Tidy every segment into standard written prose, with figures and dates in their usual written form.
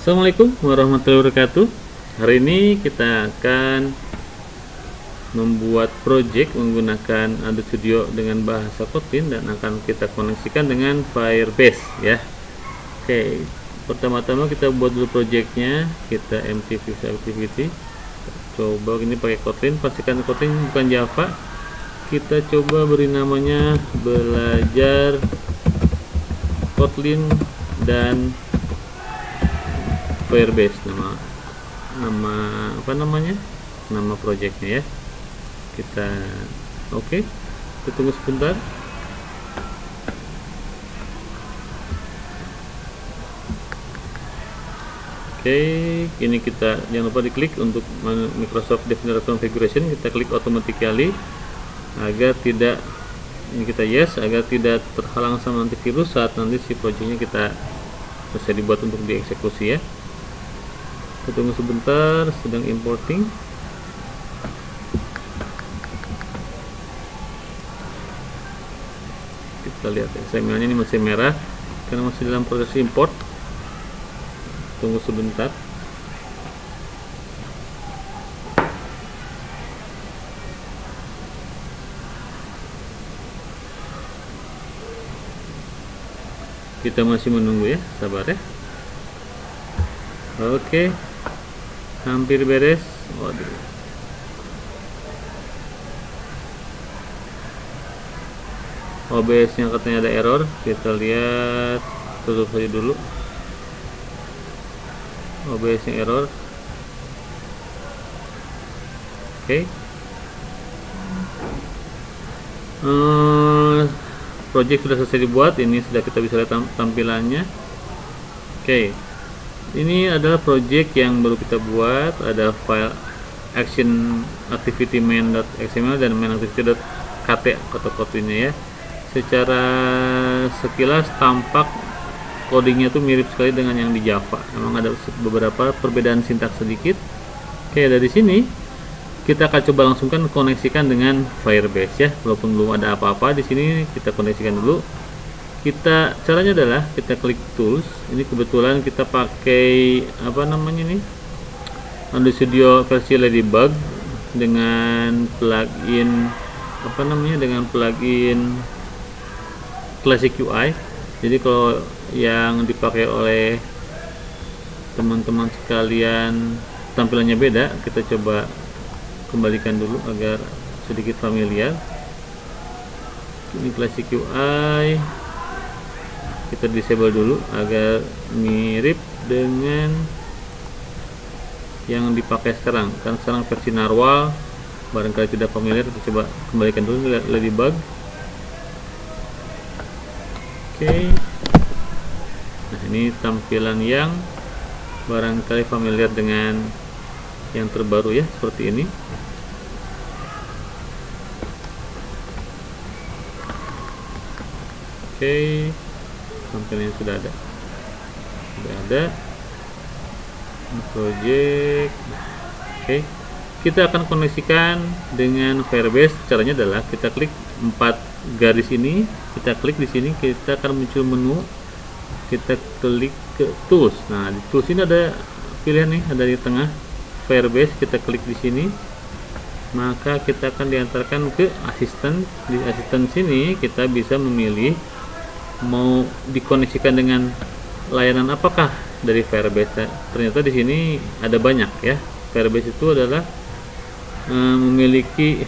Assalamualaikum warahmatullahi wabarakatuh. Hari ini kita akan membuat project menggunakan Adobe Studio dengan bahasa Kotlin dan akan kita koneksikan dengan Firebase ya. Oke, pertama-tama kita buat dulu projectnya. Kita empty visual activity. Coba ini pakai Kotlin, pastikan Kotlin bukan Java. Kita coba beri namanya belajar Kotlin dan Firebase, nama projectnya ya. Kita kita tunggu sebentar. Ini kita jangan lupa diklik untuk Microsoft Defender Configuration, kita klik automatically agar tidak agar tidak terhalang sama antivirus saat nanti si projectnya kita selesai dibuat untuk dieksekusi ya. Kita tunggu sebentar, sedang importing. Kita lihat XML-nya ini masih merah karena masih dalam proses import. Tunggu sebentar. Kita masih menunggu ya, sabar ya. Oke, hampir beres. Waduh, OBS nya katanya ada error. Kita lihat, tutup saja dulu. OBS nya error. Project sudah selesai dibuat. Ini sudah kita bisa lihat tampilannya. Ini adalah project yang baru kita buat. Ada file action activity main.xml dan main.activity.kt atau Kotlinnya ya. Secara sekilas tampak codingnya tuh mirip sekali dengan yang di Java. Memang ada beberapa perbedaan sintaks sedikit. Dari sini kita akan coba langsungkan koneksikan dengan Firebase ya. Walaupun belum ada apa-apa di sini, kita koneksikan dulu. Caranya adalah kita klik tools. Ini kebetulan kita pakai Adobe Studio versi Ladybug dengan plugin Classic UI. Jadi kalau yang dipakai oleh teman-teman sekalian tampilannya beda, kita coba kembalikan dulu agar sedikit familiar. Ini Classic UI, kita disable dulu agar mirip dengan yang dipakai sekarang. Kan sekarang versi Narwhal, barangkali tidak familiar, kita coba kembalikan dulu Ladybug. Nah, ini tampilan yang barangkali familiar dengan yang terbaru ya, seperti ini. Tampilannya sudah ada project. Kita akan koneksikan dengan Firebase. Caranya adalah kita klik 4 garis ini, kita klik di sini, kita akan muncul menu, kita klik ke tools. Nah, di tools ini ada pilihan nih, ada di tengah Firebase. Kita klik di sini, maka kita akan diantarkan ke asisten. Di asisten sini kita bisa memilih mau dikoneksikan dengan layanan apakah dari Firebase. Ternyata di sini ada banyak ya. Firebase itu adalah memiliki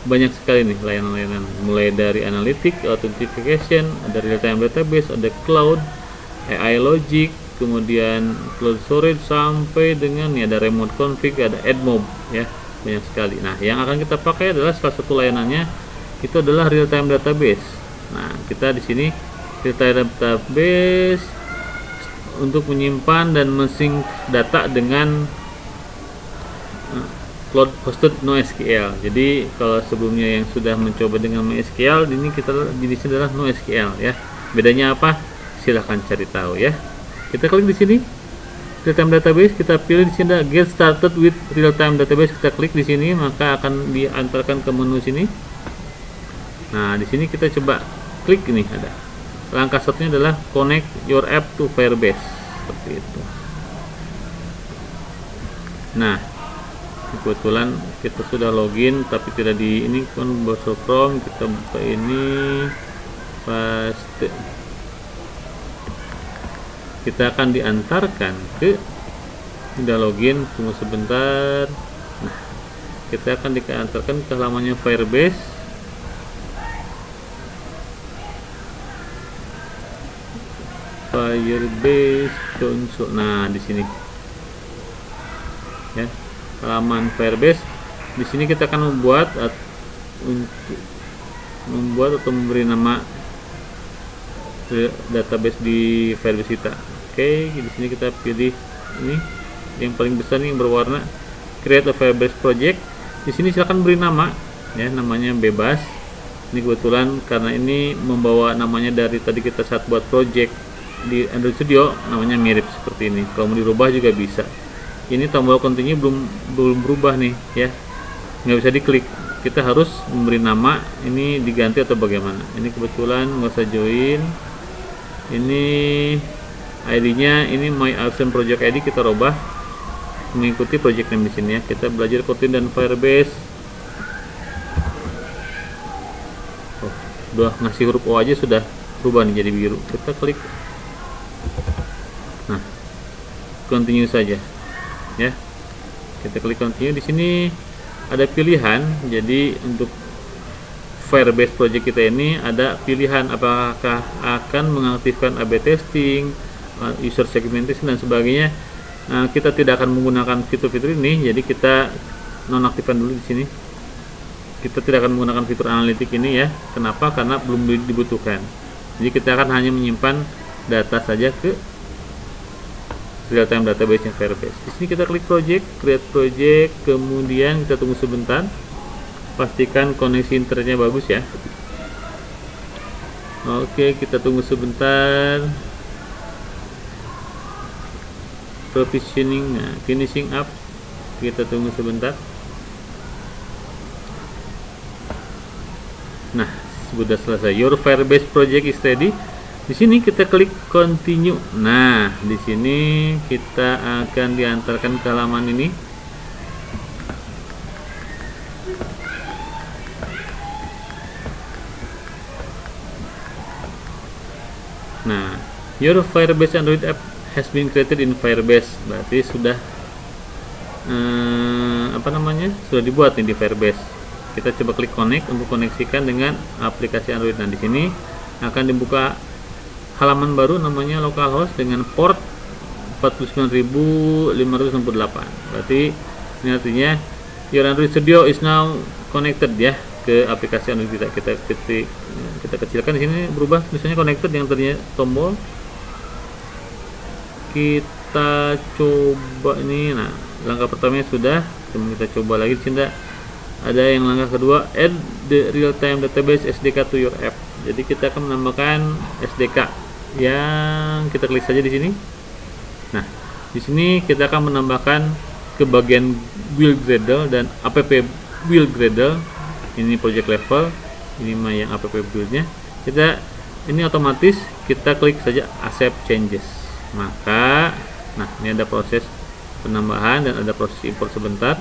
banyak sekali nih layanan-layanan, mulai dari analytics, authentication, ada real time database, ada cloud, AI logic, kemudian cloud storage, sampai dengan ada remote config, ada AdMob ya, banyak sekali. Nah, yang akan kita pakai adalah salah satu layanannya itu adalah real time database. Nah, kita di sini real time database untuk menyimpan dan men-sync data dengan cloud hosted NoSQL. Jadi kalau sebelumnya yang sudah mencoba dengan MySQL, ini kita jenisnya adalah NoSQL ya. Bedanya apa? Silahkan cari tahu ya. Kita klik di sini real time database, kita pilih di sini get started with real time database, kita klik di sini, maka akan diantarkan ke menu sini. Nah, di sini kita coba klik ini, ada langkah satunya adalah connect your app to Firebase. seperti itu. Nah, kebetulan kita sudah login tapi tidak di ini kan browser Chrome. Kita buka ini, paste, kita akan diantarkan ke, sudah login, tunggu sebentar. Nah, kita akan diantarkan ke halamannya Firebase. Console. Nah, di sini ya, halaman Firebase. Di sini kita akan membuat atau memberi nama database di Firebase kita. Oke, di sini kita pilih ini yang paling besar nih, yang berwarna, create a Firebase project. Di sini silakan beri nama ya, namanya bebas. Ini kebetulan karena ini membawa namanya dari tadi kita saat buat project di Android Studio, namanya mirip seperti ini. Kalau mau dirubah juga bisa. Ini tombol continue belum berubah nih ya, nggak bisa diklik. Kita harus memberi nama, ini diganti atau bagaimana. Ini kebetulan nggak usah join. Ini ID-nya, ini my awesome project ID, kita rubah mengikuti project name di sini ya. Kita belajar Kotlin dan Firebase. Oh, udah ngasih huruf O aja sudah berubah nih jadi biru. Kita klik. Nah, continue saja ya. Kita klik continue. Di sini ada pilihan. Jadi untuk Firebase project kita ini ada pilihan apakah akan mengaktifkan A/B testing, user segmentation dan sebagainya. Nah, kita tidak akan menggunakan fitur-fitur ini, jadi kita nonaktifkan dulu di sini. Kita tidak akan menggunakan fitur analitik ini ya. Kenapa? Karena belum dibutuhkan. Jadi kita akan hanya menyimpan data saja ke real time database yang Firebase. Di sini kita klik project, create project, kemudian kita tunggu sebentar. Pastikan koneksi internetnya bagus ya. Oke, kita tunggu sebentar. Provisioning, nah, finishing up. Kita tunggu sebentar. Nah, sudah selesai. Your Firebase project is ready. Di sini kita klik continue. Nah, di sini kita akan diantarkan ke halaman ini. Nah, your Firebase Android app has been created in Firebase. Berarti sudah sudah dibuat nih di Firebase. Kita coba klik connect untuk koneksikan dengan aplikasi Android. Nah, di sini akan dibuka halaman baru namanya localhost dengan port 49568. Berarti ini artinya your Android Studio is now connected ya ke aplikasi Android kita. Kita kecilkan di sini, berubah misalnya connected yang tadinya tombol. Kita coba ini. Nah, langkah pertamanya sudah, kita coba lagi. Di sini ada yang langkah kedua, add the real time database SDK to your app. Jadi kita akan menambahkan SDK yang kita klik saja di sini. Nah, di sini kita akan menambahkan ke bagian build Gradle dan app build Gradle. Ini project level, ini mah yang app buildnya. Kita ini otomatis kita klik saja accept changes. Maka, nah ini ada proses penambahan dan ada proses import sebentar.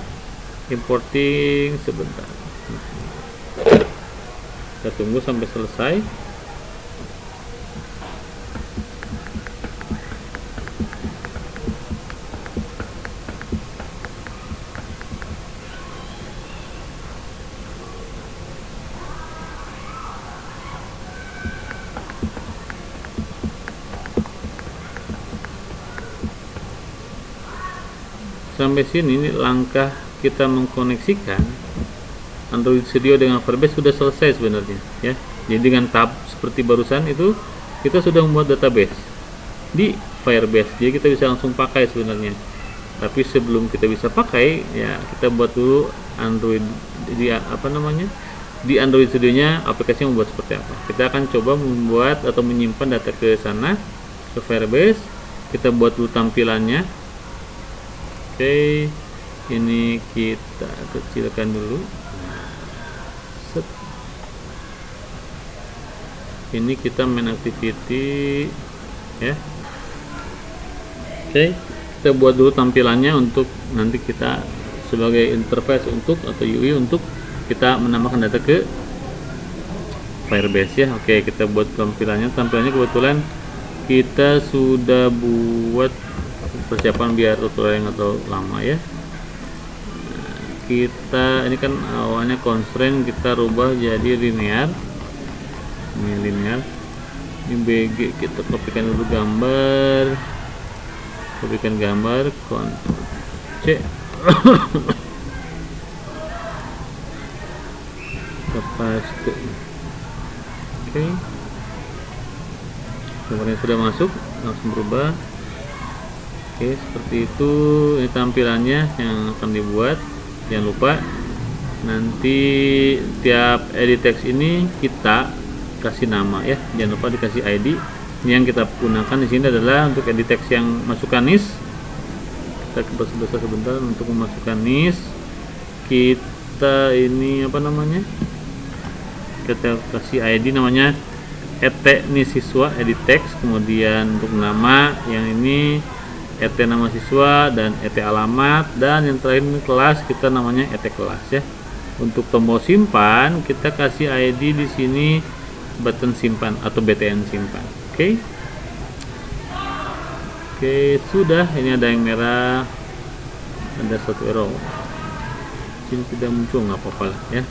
Importing sebentar. Nah, kita tunggu sampai selesai. Sampai sini ini langkah kita mengkoneksikan Android Studio dengan Firebase sudah selesai sebenarnya ya. Jadi dengan tab seperti barusan itu kita sudah membuat database di Firebase. Jadi kita bisa langsung pakai sebenarnya. Tapi sebelum kita bisa pakai ya, kita buat dulu Android di di Android Studio-nya aplikasinya membuat seperti apa. Kita akan coba membuat atau menyimpan data ke sana ke Firebase. Kita buat dulu tampilannya. Oke, ini kita kecilkan dulu. Set. Ini kita main activity ya. Oke, kita buat dulu tampilannya untuk nanti kita sebagai interface untuk atau UI untuk kita menambahkan data ke Firebase ya. Oke, kita buat tampilannya. Tampilannya kebetulan kita sudah buat persiapan biar tutorial yang atau lama ya. Kita ini kan awalnya constraint, kita rubah jadi linear. Ini linear, ini BG, kita kopikan dulu gambar, Ctrl C kita paste. Oke, gambarnya sudah masuk, langsung berubah. Oke, seperti itu. Ini tampilannya yang akan dibuat. Jangan lupa nanti tiap edit text ini kita kasih nama ya, jangan lupa dikasih ID. Ini yang kita gunakan di sini adalah untuk edit text yang masukkan nis. Kita ke besar sebentar untuk memasukkan nis. Kita ini apa namanya, kita kasih ID namanya nis siswa edit text. Kemudian untuk nama yang ini nama siswa dan alamat, dan yang terakhir ini kelas, kita namanya kelas ya. Untuk tombol simpan kita kasih ID di sini button simpan atau BTN simpan. Oke. Oke, sudah. Ini ada yang merah, ada satu error. Ini tidak muncul, nggak apa-apa lah ya.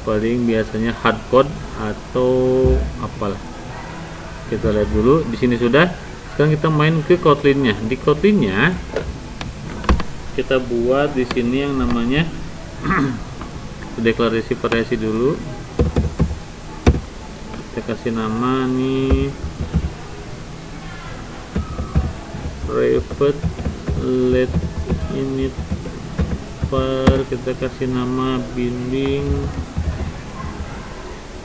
Paling biasanya hardcode atau apalah. Kita lihat dulu di sini sudah. Sekarang kita main ke Kotlin-nya. Di Kotlin-nya kita buat di sini yang namanya deklarasi variasi dulu. Kita kasih nama nih private let init var, kita kasih nama binding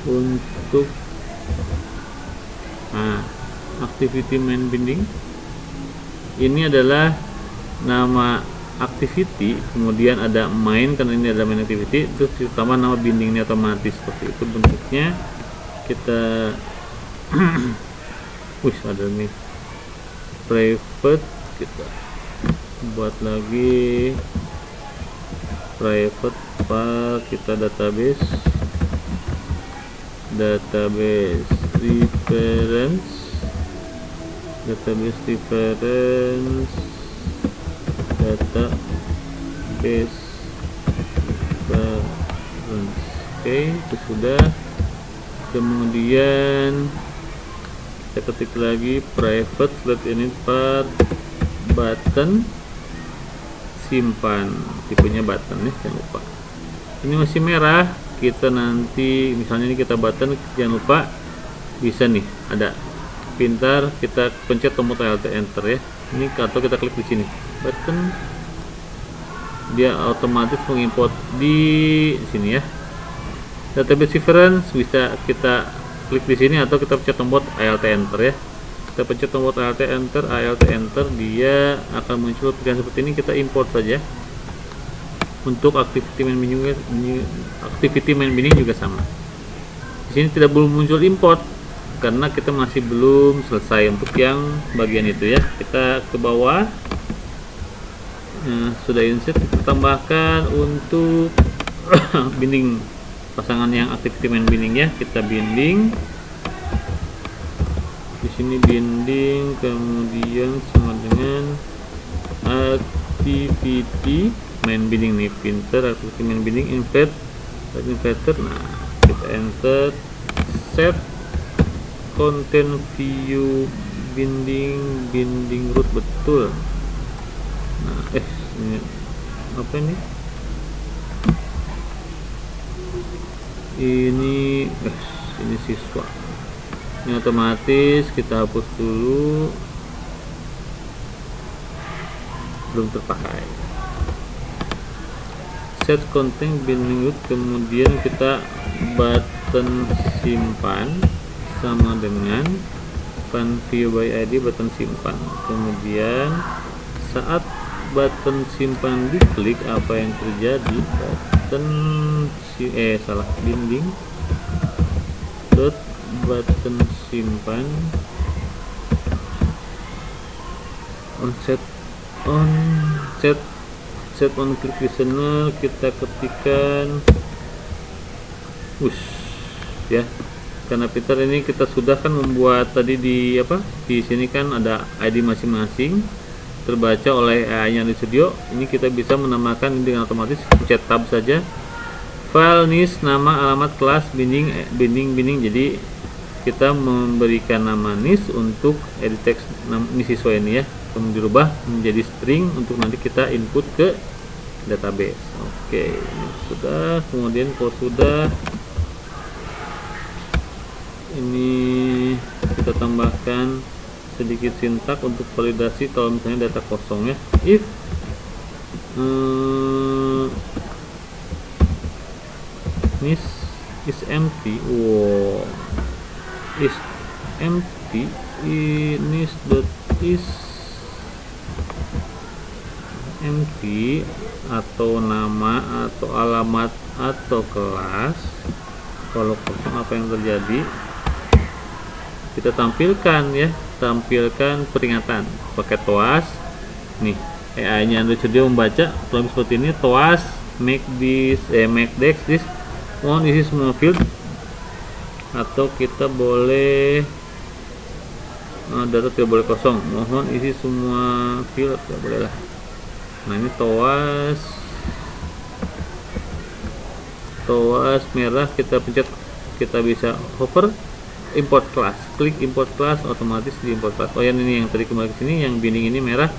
untuk activity main binding. Ini adalah nama activity, kemudian ada main karena ini ada main activity, terus ditambah nama bindingnya otomatis. Seperti itu bentuknya. Kita ada nih private, kita buat lagi private var, kita database reference database reference oke, itu sudah. Kemudian kita ketik lagi private let init var button simpan, tipenya button ya, jangan lupa. Ini masih merah, kita nanti misalnya ini kita button, jangan lupa bisa nih ada pintar, kita pencet tombol Alt Enter ya. Ini atau kita klik di sini button, dia otomatis mengimport di sini ya. Database reference bisa kita klik di sini atau kita pencet tombol Alt Enter ya. Kita pencet tombol Alt Enter, dia akan muncul pilihan seperti ini. Kita import saja. Untuk activity main binding juga sama. Di sini tidak belum muncul import karena kita masih belum selesai untuk yang bagian itu ya. Kita ke bawah, sudah insert, kita tambahkan untuk binding pasangan yang activity main binding ya. Kita binding di sini, binding kemudian sama dengan activity main binding nih, pinter activity main binding invert inverter. Nah, kita enter set content view binding root, betul. Nah, ini apa ini? Ini siswa. Ini otomatis kita hapus dulu, belum terpakai. Set content binding root, kemudian kita button simpan sama dengan view by ID button simpan. Kemudian saat button simpan diklik, apa yang terjadi? Binding button simpan on set on click listener, kita ketikkan ya. Karena Peter ini kita sudah kan membuat tadi di sini kan ada ID masing-masing terbaca oleh AI-nya di studio. Ini kita bisa menambahkan dengan otomatis, pencet tab saja, file NIS, nama, alamat, kelas, binding. Jadi kita memberikan nama NIS untuk edit text NIS siswa ini ya, kemudian dirubah menjadi string untuk nanti kita input ke database. Oke, ini sudah. Kemudian kalau sudah, ini kita tambahkan sedikit sintak untuk validasi kalau misalnya data kosong ya. If NIS is empty, is empty, NIS is empty, atau nama atau alamat atau kelas. Kalau kosong, apa yang terjadi? Kita tampilkan peringatan pakai TOAS. Nih, AI-nya Android Studio membaca tulis seperti ini, TOAS make this one isi semua field, atau kita boleh data tidak boleh kosong, mohon isi semua field, tidak boleh lah. Nah, ini TOAS merah, kita pencet, kita bisa hover import class, klik import class, otomatis di import class. Oh ya, ini yang tadi kembali ke sini, yang binding ini merah.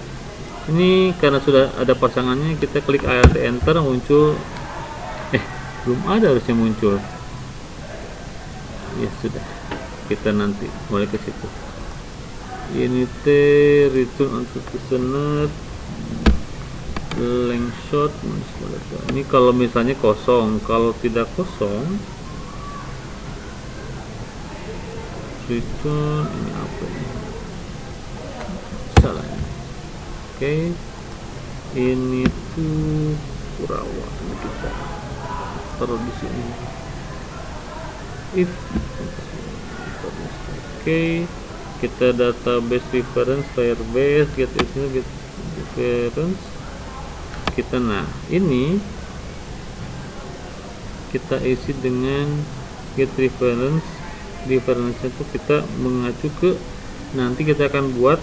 Ini karena sudah ada pasangannya, kita klik Alt Enter, muncul belum ada, harusnya muncul ya. Sudah, kita nanti boleh ke situ. Ini return on listener length shot. Ini kalau misalnya kosong, kalau tidak kosong return, ini apa ini? Salah ini. Oke, ini tuh Kurawa, ini kita taruh di sini. If kita database reference Firebase, get reference, kita ini kita isi dengan get reference itu kita mengacu ke, nanti kita akan buat,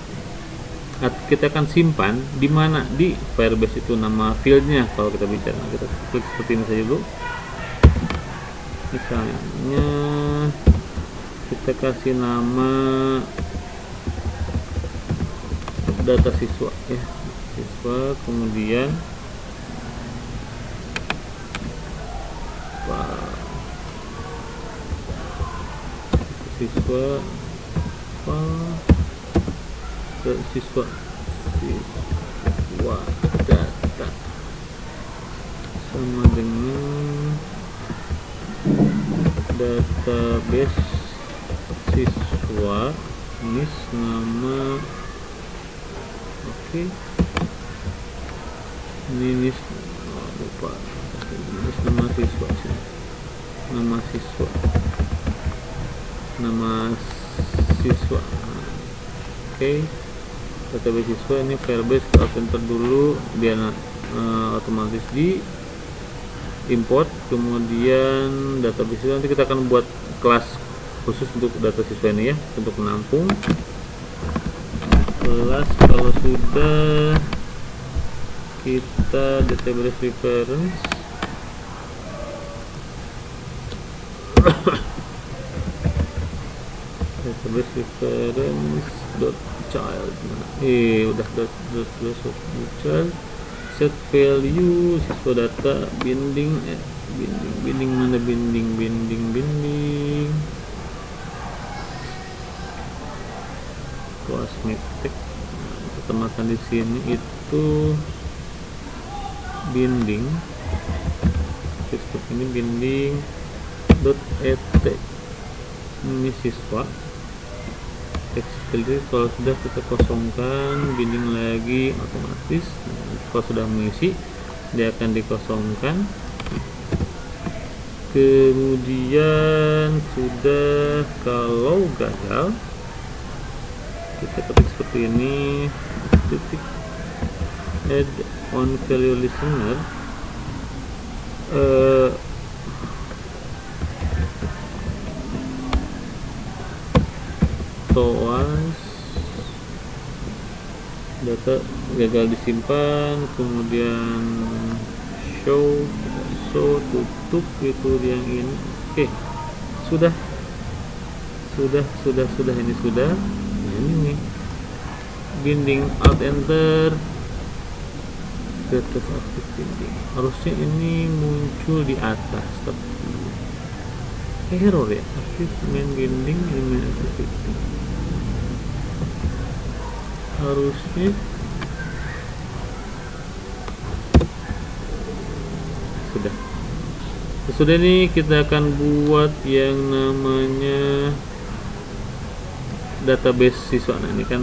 kita akan simpan di mana, di Firebase itu nama fieldnya. Kalau kita bicara, kita klik seperti ini saja dulu. Misalnya kita kasih nama data siswa ya, siswa, kemudian siswa data sama dengan database siswa NIS nama. Oke, ini NIS, lupa, NIS nama siswa sih, nama siswa. Oke, database siswa, ini Firebase, kita enter dulu biar otomatis di import. Kemudian database siswa, nanti kita akan buat kelas khusus untuk data siswa ini ya, untuk menampung kelas. Kalau sudah, kita database reference database reference dot child, udah child, set value siswa data, binding mana, binding cosmetic. Kita makan di sini itu binding seperti ini, binding dot et, ini siswa text. Kalau sudah, kita kosongkan, binding lagi, otomatis kalau sudah mengisi dia akan dikosongkan. Kemudian sudah, kalau gagal kita ketik seperti ini, titik add on value listener. Once data gagal disimpan, kemudian show tutup itu yang ini. Oke, sudah ini sudah. Nah, ini nih binding, alt enter, status aktif binding, harusnya ini muncul di atas tapi error ya, aktif main binding, ini main activity, harusnya sudah ini kita akan buat yang namanya database siswa. Nah, ini kan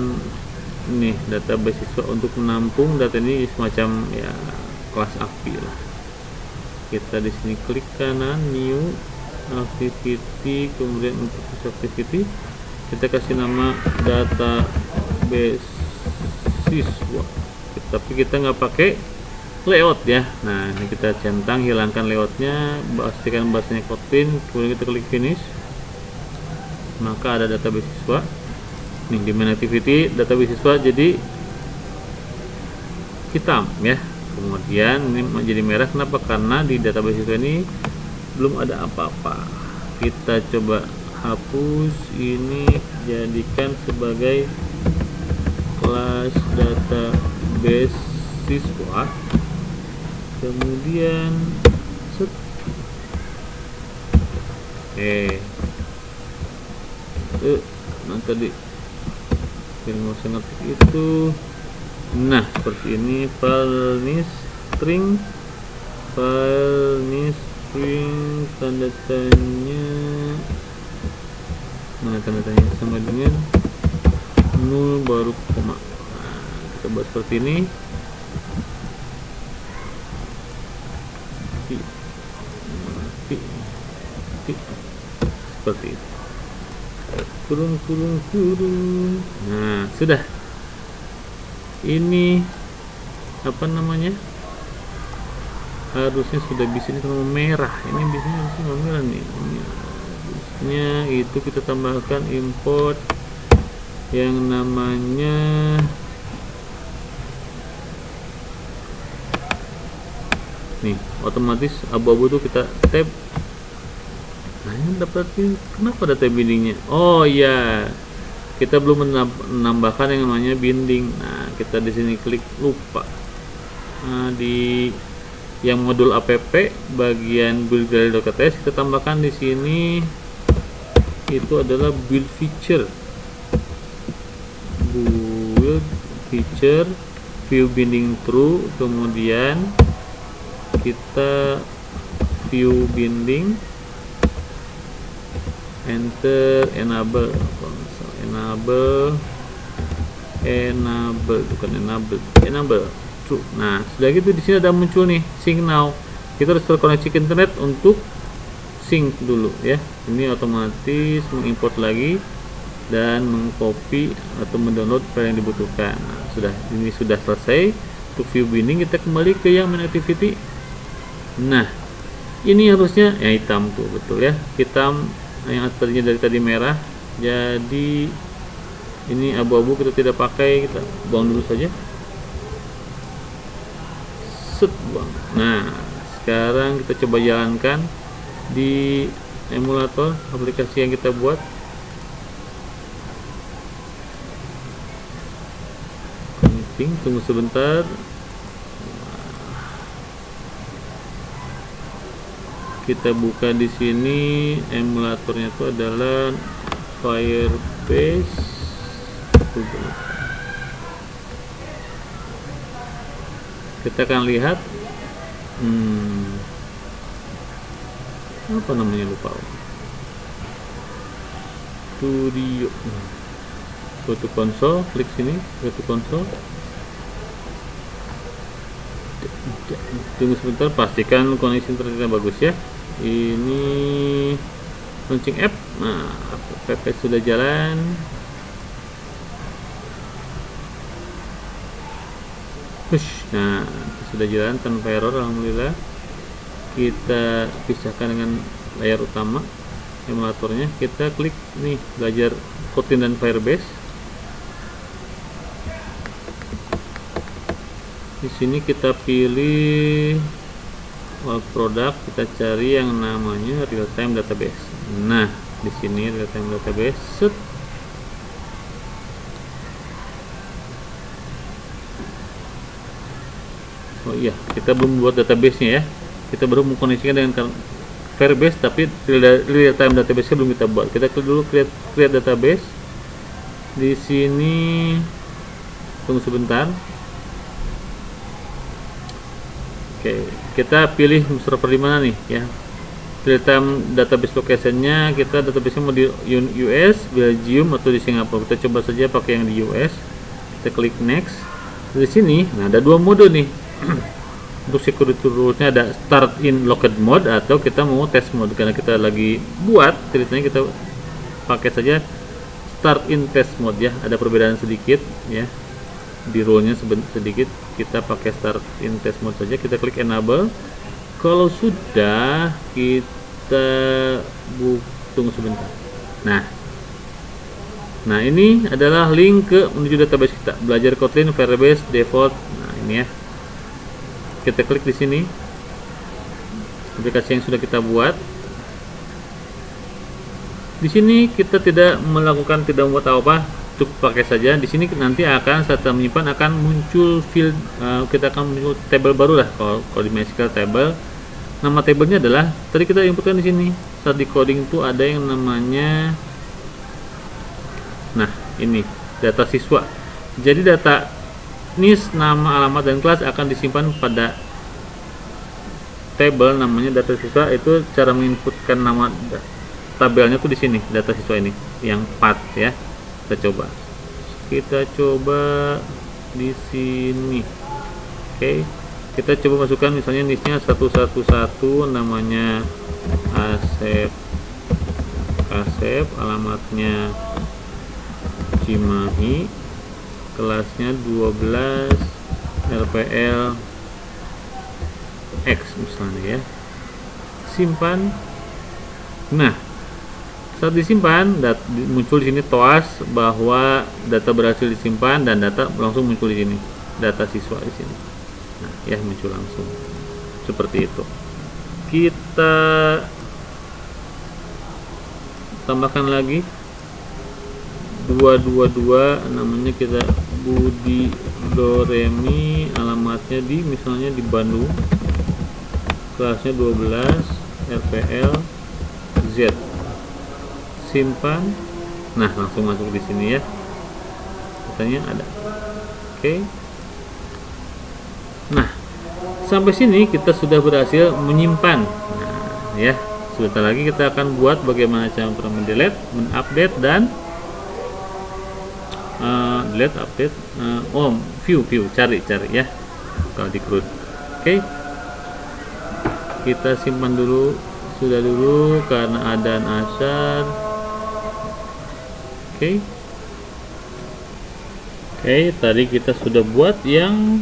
ini database siswa untuk menampung data ini semacam ya kelas API lah. Kita di sini klik kanan new activity, kemudian untuk activity kita kasih nama database siswa, tapi kita nggak pakai layout ya. Nah, ini kita centang, hilangkan layoutnya, pastikan bahasanya Kotlin, kemudian kita klik finish, maka ada database siswa. Nih di main activity database siswa jadi hitam ya, kemudian ini menjadi merah. Kenapa? Karena di database siswa ini belum ada apa-apa. Kita coba hapus ini, jadikan sebagai kelas database siswa, kemudian set. Nah tadi yang mau saya ngetik itu, nah seperti ini, file nih string tanda tanya, mana tanda tanya sama dengan 0 baru koma. Nah, kita buat seperti ini. Seperti itu, kurung. Nah sudah, ini apa namanya, harusnya sudah bisa. Ini kalau merah, ini biasanya harusnya merah nih. Harusnya itu kita tambahkan import yang namanya nih, otomatis abu-abu tuh kita tab. Nah ini dapetin, kenapa data bindingnya? Oh iya, kita belum menambahkan yang namanya binding. Nah kita di sini klik, lupa. Nah, di yang modul app bagian build gallery.ts kita tambahkan di sini, itu adalah build feature view binding true, kemudian kita view binding, enter, enable true. Nah sudah gitu, di sini ada muncul nih sync now. Kita harus terkoneksi ke internet untuk sync dulu ya. Ini otomatis mengimport lagi dan mengcopy atau mendownload file yang dibutuhkan. Nah, ini sudah selesai. Untuk view binding kita kembali ke yang main activity. Nah ini harusnya ya hitam tuh, betul ya, hitam. Yang tadinya dari tadi merah jadi ini abu-abu, kita tidak pakai, kita buang dulu saja, set, buang. Nah sekarang kita coba jalankan di emulator aplikasi yang kita buat. Connecting, tunggu sebentar. Kita buka di sini, emulatornya itu adalah Firebase. Kita akan lihat apa namanya, lupa. Studio. Go to console, klik sini, go to console. Tunggu sebentar, pastikan koneksi internetnya bagus ya. Ini launching app. Nah, app sudah jalan. Nah, sudah jalan tanpa error, alhamdulillah. Kita pisahkan dengan layar utama emulatornya. Kita klik nih belajar Kotlin dan Firebase. Di sini kita pilih all product, kita cari yang namanya real time database. Nah, di sini real time database. Set. Oh iya, kita belum buat database-nya ya. Kita baru mengkoneksikan dengan Firebase, tapi real time database belum kita buat. Kita klik dulu create database. Di sini tunggu sebentar. Oke, kita pilih server di mana nih ya. Real time database location-nya, kita database-nya mau di US, Belgium atau di Singapura. Kita coba saja pakai yang di US. Kita klik next. Di sini, nah ada dua mode nih. Untuk security rules-nya ada start in locked mode atau kita mau test mode. Karena kita lagi buat ceritanya, kita pakai saja start in test mode ya. Ada perbedaan sedikit ya di rule-nya sedikit. Kita pakai start in test mode saja. Kita klik enable. Kalau sudah, kita tunggu sebentar. Nah ini adalah link ke menuju database kita. Belajar Kotlin Firebase default. Nah ini ya. Kita klik di sini aplikasi yang sudah kita buat. Di sini kita tidak membuat apa-apa, cukup pakai saja. Di sini nanti akan saat kita menyimpan akan muncul field, kita akan muncul table baru lah. Kalau di MySQL table, nama tabelnya adalah tadi kita inputkan di sini. Saat di coding itu ada yang namanya, nah ini data siswa. Jadi data NIS, nama, alamat, dan kelas akan disimpan pada table namanya data siswa. Itu cara menginputkan nama tabelnya tuh di sini, data siswa ini yang path ya. Kita coba di sini. Oke, kita coba masukkan misalnya NIS-nya 111, namanya Asep, alamatnya Cimahi, kelasnya 12, RPL X misalnya ya. Simpan. Nah, saat disimpan muncul di sini toas bahwa data berhasil disimpan dan data langsung muncul di sini, data siswa di sini. Nah, ya muncul langsung seperti itu. Kita tambahkan lagi 222, namanya kita Budi Doremi, alamatnya misalnya di Bandung, kelasnya 12, RPL Z. Simpan. Nah, langsung masuk di sini ya, katanya ada. Oke. Nah, sampai sini kita sudah berhasil menyimpan. Nah ya, sebentar lagi kita akan buat bagaimana cara mendelete, mengupdate, dan delete, update, view cari ya kalau di CRUD. Oke, kita simpan dulu, sudah dulu karena ada asar. Oke, tadi kita sudah buat yang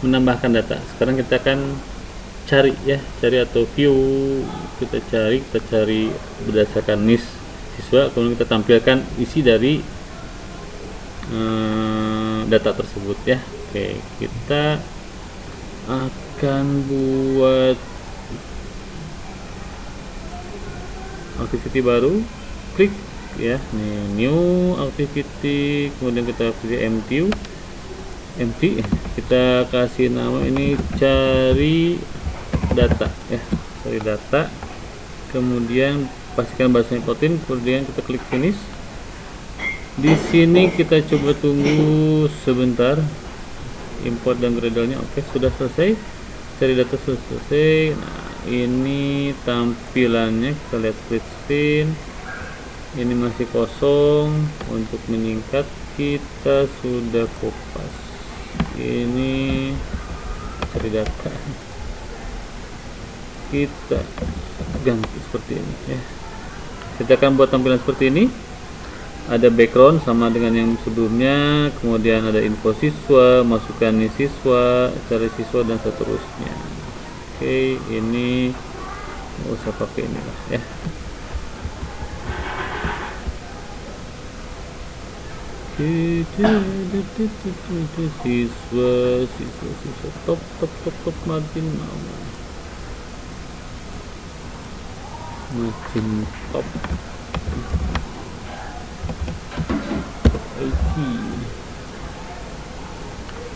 menambahkan data. Sekarang kita akan cari atau view. Kita cari berdasarkan NIS siswa, kemudian kita tampilkan isi dari data tersebut ya. Oke, kita akan buat activity baru, klik ya, new activity, kemudian kita pilih empty, kita kasih nama ini cari data ya, cari data, kemudian pastikan bahasanya Kotlin, kemudian kita klik finish. Di sini kita coba tunggu sebentar, import dan Gradle-nya oke, sudah selesai, cari data sudah selesai. Nah, ini tampilannya, kita lihat split screen, ini masih kosong. Untuk meningkat kita sudah kopas, ini cari data, kita ganti seperti ini ya. Kita akan buat tampilan seperti ini. ada background sama dengan yang sebelumnya, kemudian ada info siswa, masukkan nih siswa, cari siswa, dan seterusnya. Oke, ini nggak usah pakai ini lah ya. Siswa top margin top IT.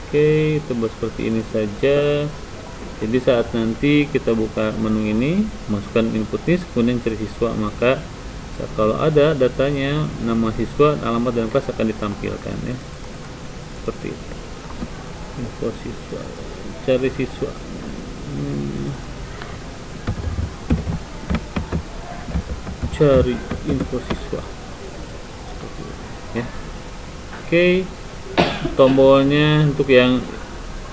Oke, coba seperti ini saja. Jadi saat nanti kita buka menu ini, masukkan input list, kemudian cari siswa, maka kalau ada datanya, nama siswa, alamat, dan kelas akan ditampilkan ya. Seperti itu. Info siswa, cari siswa. Cari info siswa. Seperti itu, ya. Oke, tombolnya untuk yang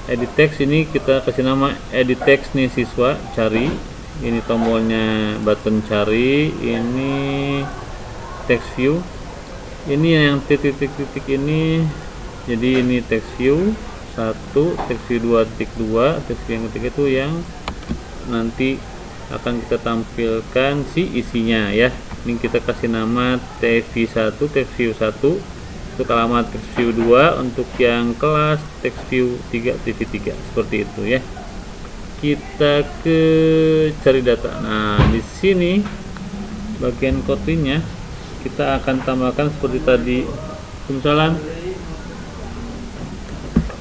edit text ini kita kasih nama edit text nih siswa, cari. Ini tombolnya button cari, ini text view, ini yang titik-titik ini, jadi ini text view 1, text view 2 titik 2, text view yang ketiga itu yang nanti akan kita tampilkan si isinya ya. Ini kita kasih nama text view 1 untuk alamat, text view 2 untuk yang kelas, text view 3.3 seperti itu ya. Kita ke cari data. Nah, di sini bagian codingnya kita akan tambahkan seperti tadi. Misalnya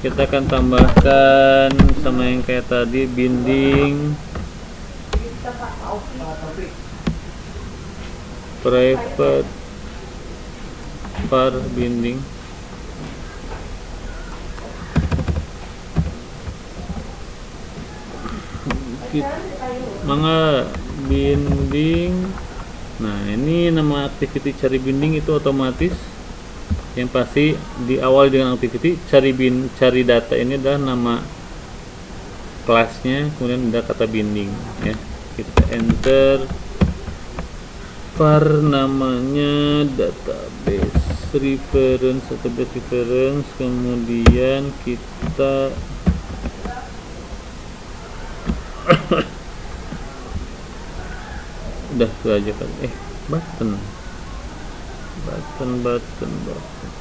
kita akan tambahkan sama yang kayak tadi, binding private var binding mangga binding. Nah, ini nama activity cari binding itu otomatis yang pasti di awal dengan activity cari data. Ini adalah nama kelasnya, kemudian ada kata binding ya. Kita enter var namanya database reference atau base reference, kemudian kita udah itu aja kan. Button.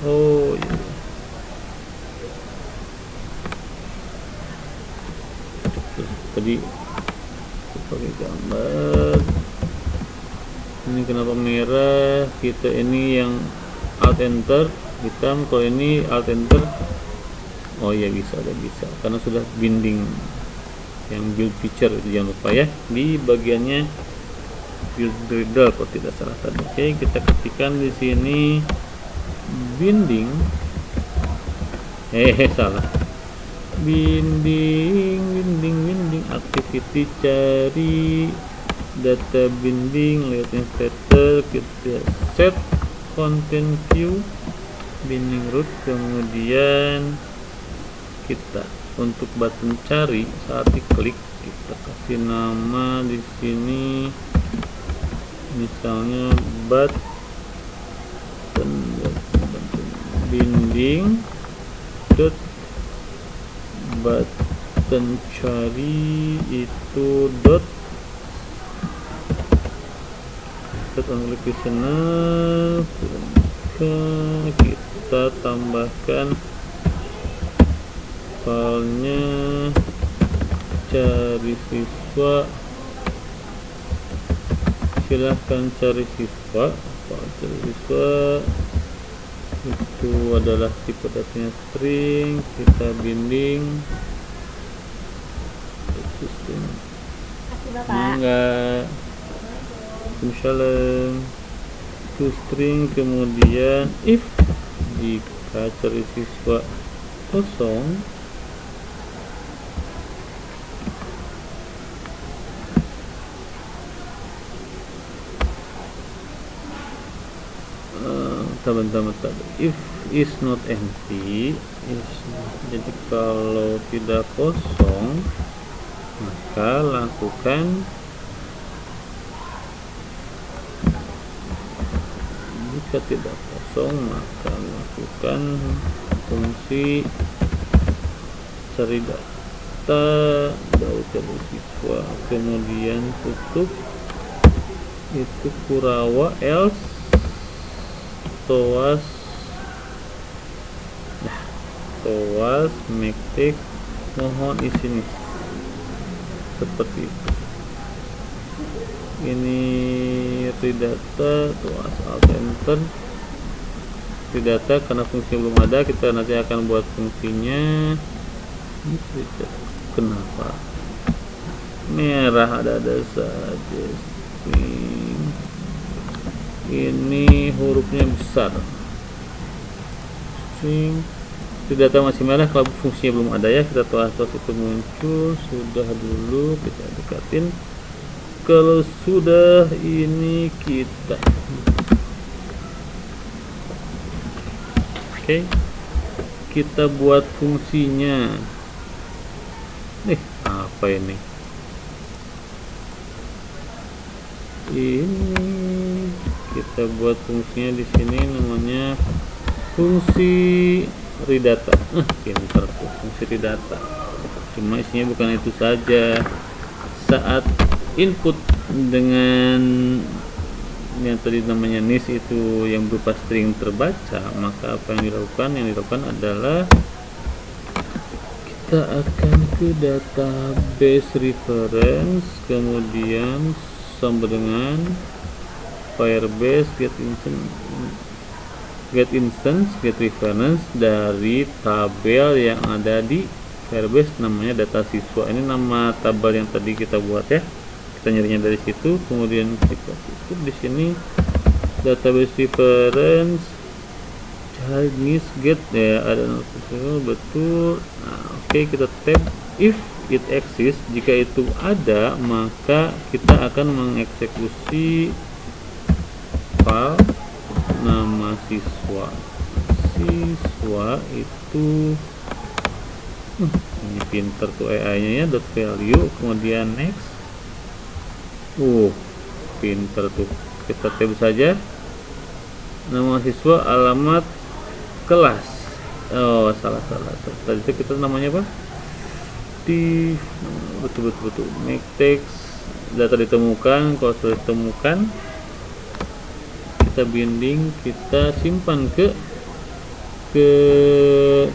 Oh iya. Tadi pakai gambar. Ini kenapa merah? Kita ini yang alt enter hitam, kalau ini alt enter. Oh ya, bisa karena sudah binding yang build feature itu, jangan lupa ya di bagiannya build gradle kalau tidak salah tadi. Oke, kita ketikkan di sini binding salah binding activity cari data binding, lihatnya filter, kita set content view binding root, kemudian kita untuk button cari saat diklik kita kasih nama di sini misalnya button binding dot button cari itu dot application. Kita tambahkan filenya cari siswa, silahkan cari siswa. Cari siswa itu adalah tipe datanya string, kita binding sistem enggak misalnya to string, kemudian if jika cari siswa kosong if is not empty jadi kalau tidak kosong maka lakukan jika tidak kosong kosong, maka masukkan fungsi cari data dari tabel siswa, kemudian tutup itu Kurawa else toas make text, mohon isi nih seperti itu. Ini redata toas alt enter redata, karena fungsi belum ada kita nanti akan buat fungsinya. Kenapa merah ada saja, ini hurufnya besar. String data masih merah kalau fungsinya belum ada ya, kita toas itu muncul sudah dulu, kita dekatin. Kalau sudah ini kita kita buat fungsinya. Apa ini? Ini kita buat fungsinya di sini, namanya fungsi redata. Pinter tuh fungsi redata. Cuma isinya bukan itu saja. Saat input dengan yang tadi namanya nis itu yang berupa string terbaca, maka apa yang dilakukan? Yang dilakukan adalah kita akan ke database reference, kemudian sama dengan Firebase get instance get reference dari tabel yang ada di Firebase, namanya data siswa. Ini nama tabel yang tadi kita buat ya, kita nyarinya dari situ. Kemudian kita tutup di sini database reference Chinese get ya, ada betul. Nah, oke, kita tab if it exists, jika itu ada maka kita akan mengeksekusi file nama siswa itu ini pinter tuh AI nya ya, dot value, kemudian next. Pinter tuh, kita tab saja nama siswa, alamat, kelas. Salah tadi itu kita namanya apa, di betul make text data ditemukan. Kalau sudah ditemukan kita binding, kita simpan ke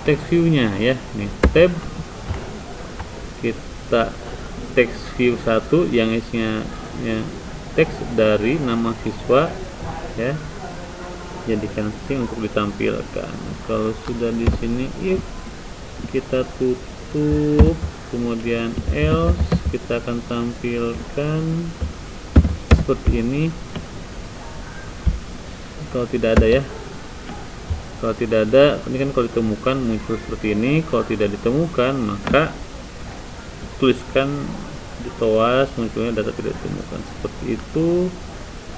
text view nya ya. Nih tab, kita text view 1 yang isinya ya, teks dari nama siswa ya, jadikan string untuk ditampilkan. Kalau sudah di sini if kita tutup, kemudian else kita akan tampilkan seperti ini. Kalau tidak ada ya, kalau tidak ada ini kan kalau ditemukan muncul seperti ini. Kalau tidak ditemukan maka tuliskan di toas munculnya data tidak ditemukan seperti itu.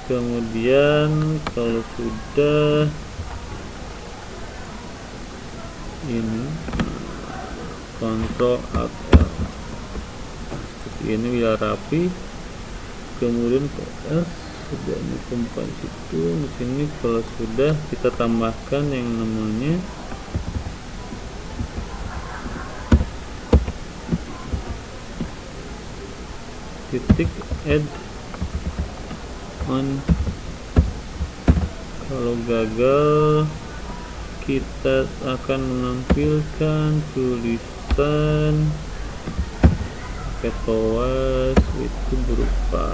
Kemudian kalau sudah ini Ctrl Alt L seperti ini biar rapi. Kemudian PS sudah ditemukan situ. Di sini kalau sudah kita tambahkan yang namanya titik add on. Kalau gagal kita akan menampilkan tulisan pakai toas itu berupa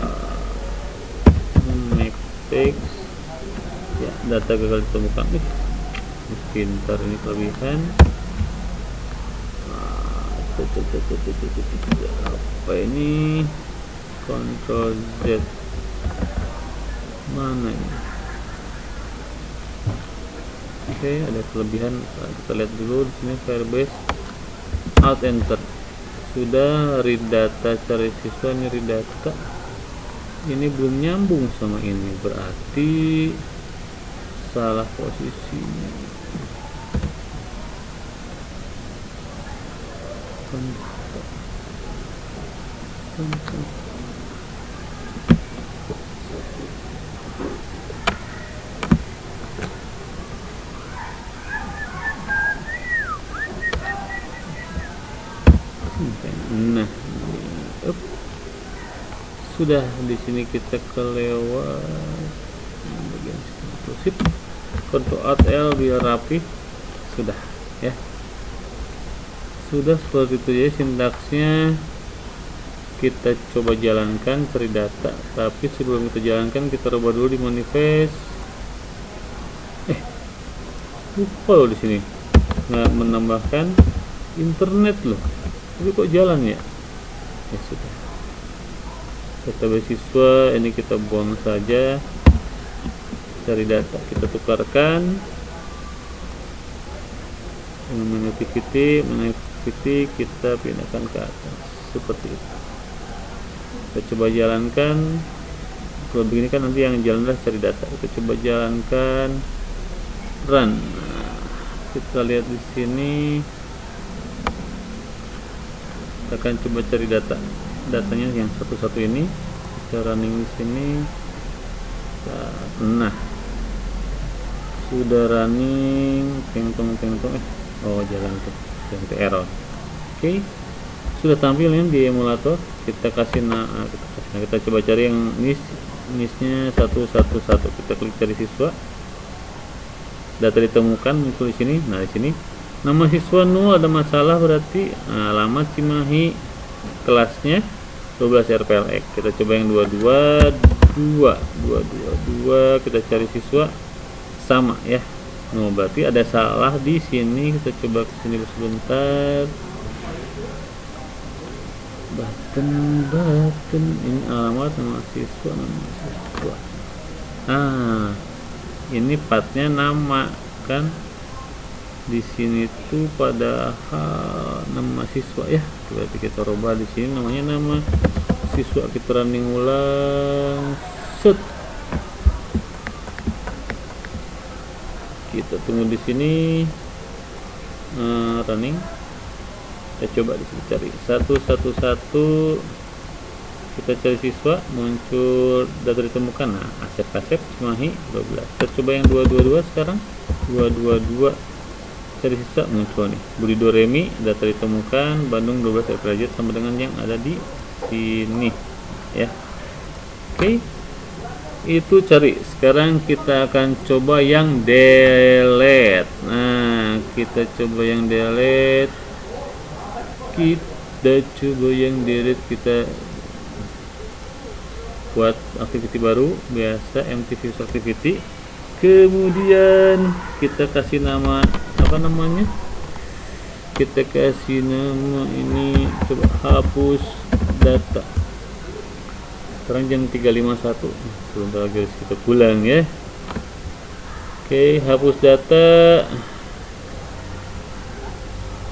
make text ya, data gagal ditemukan. Pintar ini kelebihan. Apa ini, Ctrl Z mana ini? Oke, ada kelebihan. Kita lihat dulu di sini Firebase Alt Enter sudah read data cari siswa. Ini read data ini belum nyambung sama ini, berarti salah posisinya. Nah, up. Sudah di sini kita kelewat bagian sip, Ctrl Alt L biar rapi. Sudah ya, sudah seperti itu ya sintaksnya. Kita coba jalankan cari data, tapi sebelum kita jalankan kita rubah dulu di manifest. Lupa loh di sini nggak menambahkan internet loh, tapi kok jalan ya. Ya sudah, database siswa ini kita buang saja. Cari data kita tukarkan dengan menu activity kita pindahkan ke atas seperti itu. Kita coba jalankan. Kalau begini kan nanti yang jalanlah cari data. Kita coba jalankan, run. Nah, kita lihat di sini. Kita akan coba cari datanya yang satu-satu ini. Kita running di sini. Nah, sudah running. Tengtong. Oh, jalan tuh. Jangan ke error. Oke. Sudah tampil ini di emulator. Kita kasih kita coba cari yang nisnya 111. Kita klik cari siswa. Data ditemukan muncul di sini. Nah, di sini nama siswa nul ada masalah berarti. Nah, alamat Cimahi, kelasnya 12 RPLX. Kita coba yang 222. Kita cari siswa sama ya. Nah, berarti ada salah di sini. Kita coba ke sini sebentar. Button ini alamat nama siswa. Nah, ini partnya nama kan di sini tuh pada nama siswa ya. Berarti kita rubah di sini namanya nama siswa. Kita running ulang. Set. Kita tunggu di sini running. Kita coba di sini cari 111. Kita cari siswa, muncul data ditemukan. Nah, Asep Cimahi 12. Kita coba yang 222 sekarang. 222 cari siswa, muncul nih Budi Doremi, data ditemukan Bandung 12 derajat sama dengan yang ada di sini ya. Oke. Itu cari. Sekarang kita akan coba yang delete. Nah, kita coba yang delete. Kita buat activity baru biasa empty views activity. Kemudian kita kasih nama apa namanya? Kita kasih nama ini, coba hapus data. Sekarang jam 3.51. Sebentar lagi kita pulang ya. Oke, hapus data.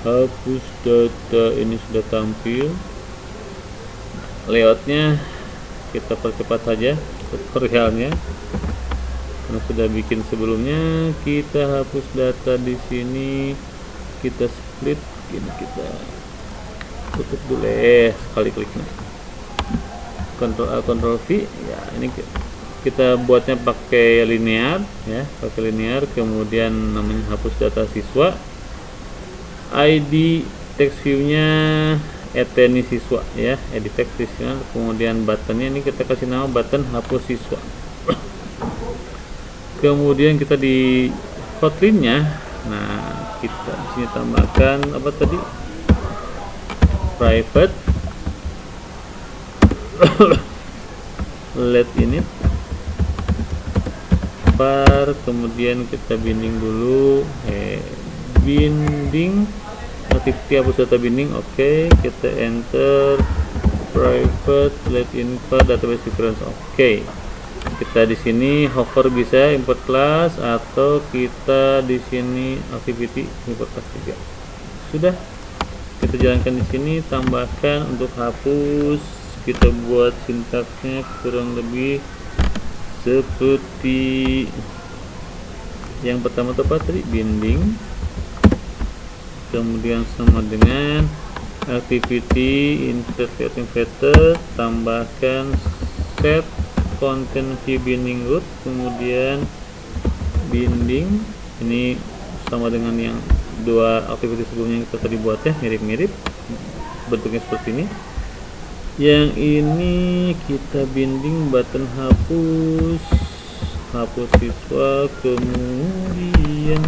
Hapus data ini sudah tampil. Layoutnya kita percepat saja tutorialnya karena sudah bikin sebelumnya. Kita hapus data di sini, kita split, kita tutup dulu sekali kliknya. Ctrl A Ctrl V ya. Ini kita buatnya pakai linear ya, kemudian namanya hapus data siswa. ID text view-nya eteni siswa ya, edit text siswa. Kemudian buttonnya ini kita kasih nama button hapus siswa. Kemudian kita di hotline-nya, nah kita di sini tambahkan apa tadi, private let init var, kemudian kita binding dulu binding activity hapus data binding. Oke, kita enter private let input database reference. Oke, kita di sini hover bisa import class atau kita di sini activity import class juga. Sudah kita jalankan di sini. Tambahkan untuk hapus, kita buat sintaksnya kurang lebih seperti yang pertama tepat tadi, binding, kemudian sama dengan activity insert creating factor, tambahkan set content view binding root, kemudian binding. Ini sama dengan yang dua activity sebelumnya yang kita tadi buat ya, mirip-mirip. bentuknya seperti ini. Yang ini kita binding button hapus siswa, kemudian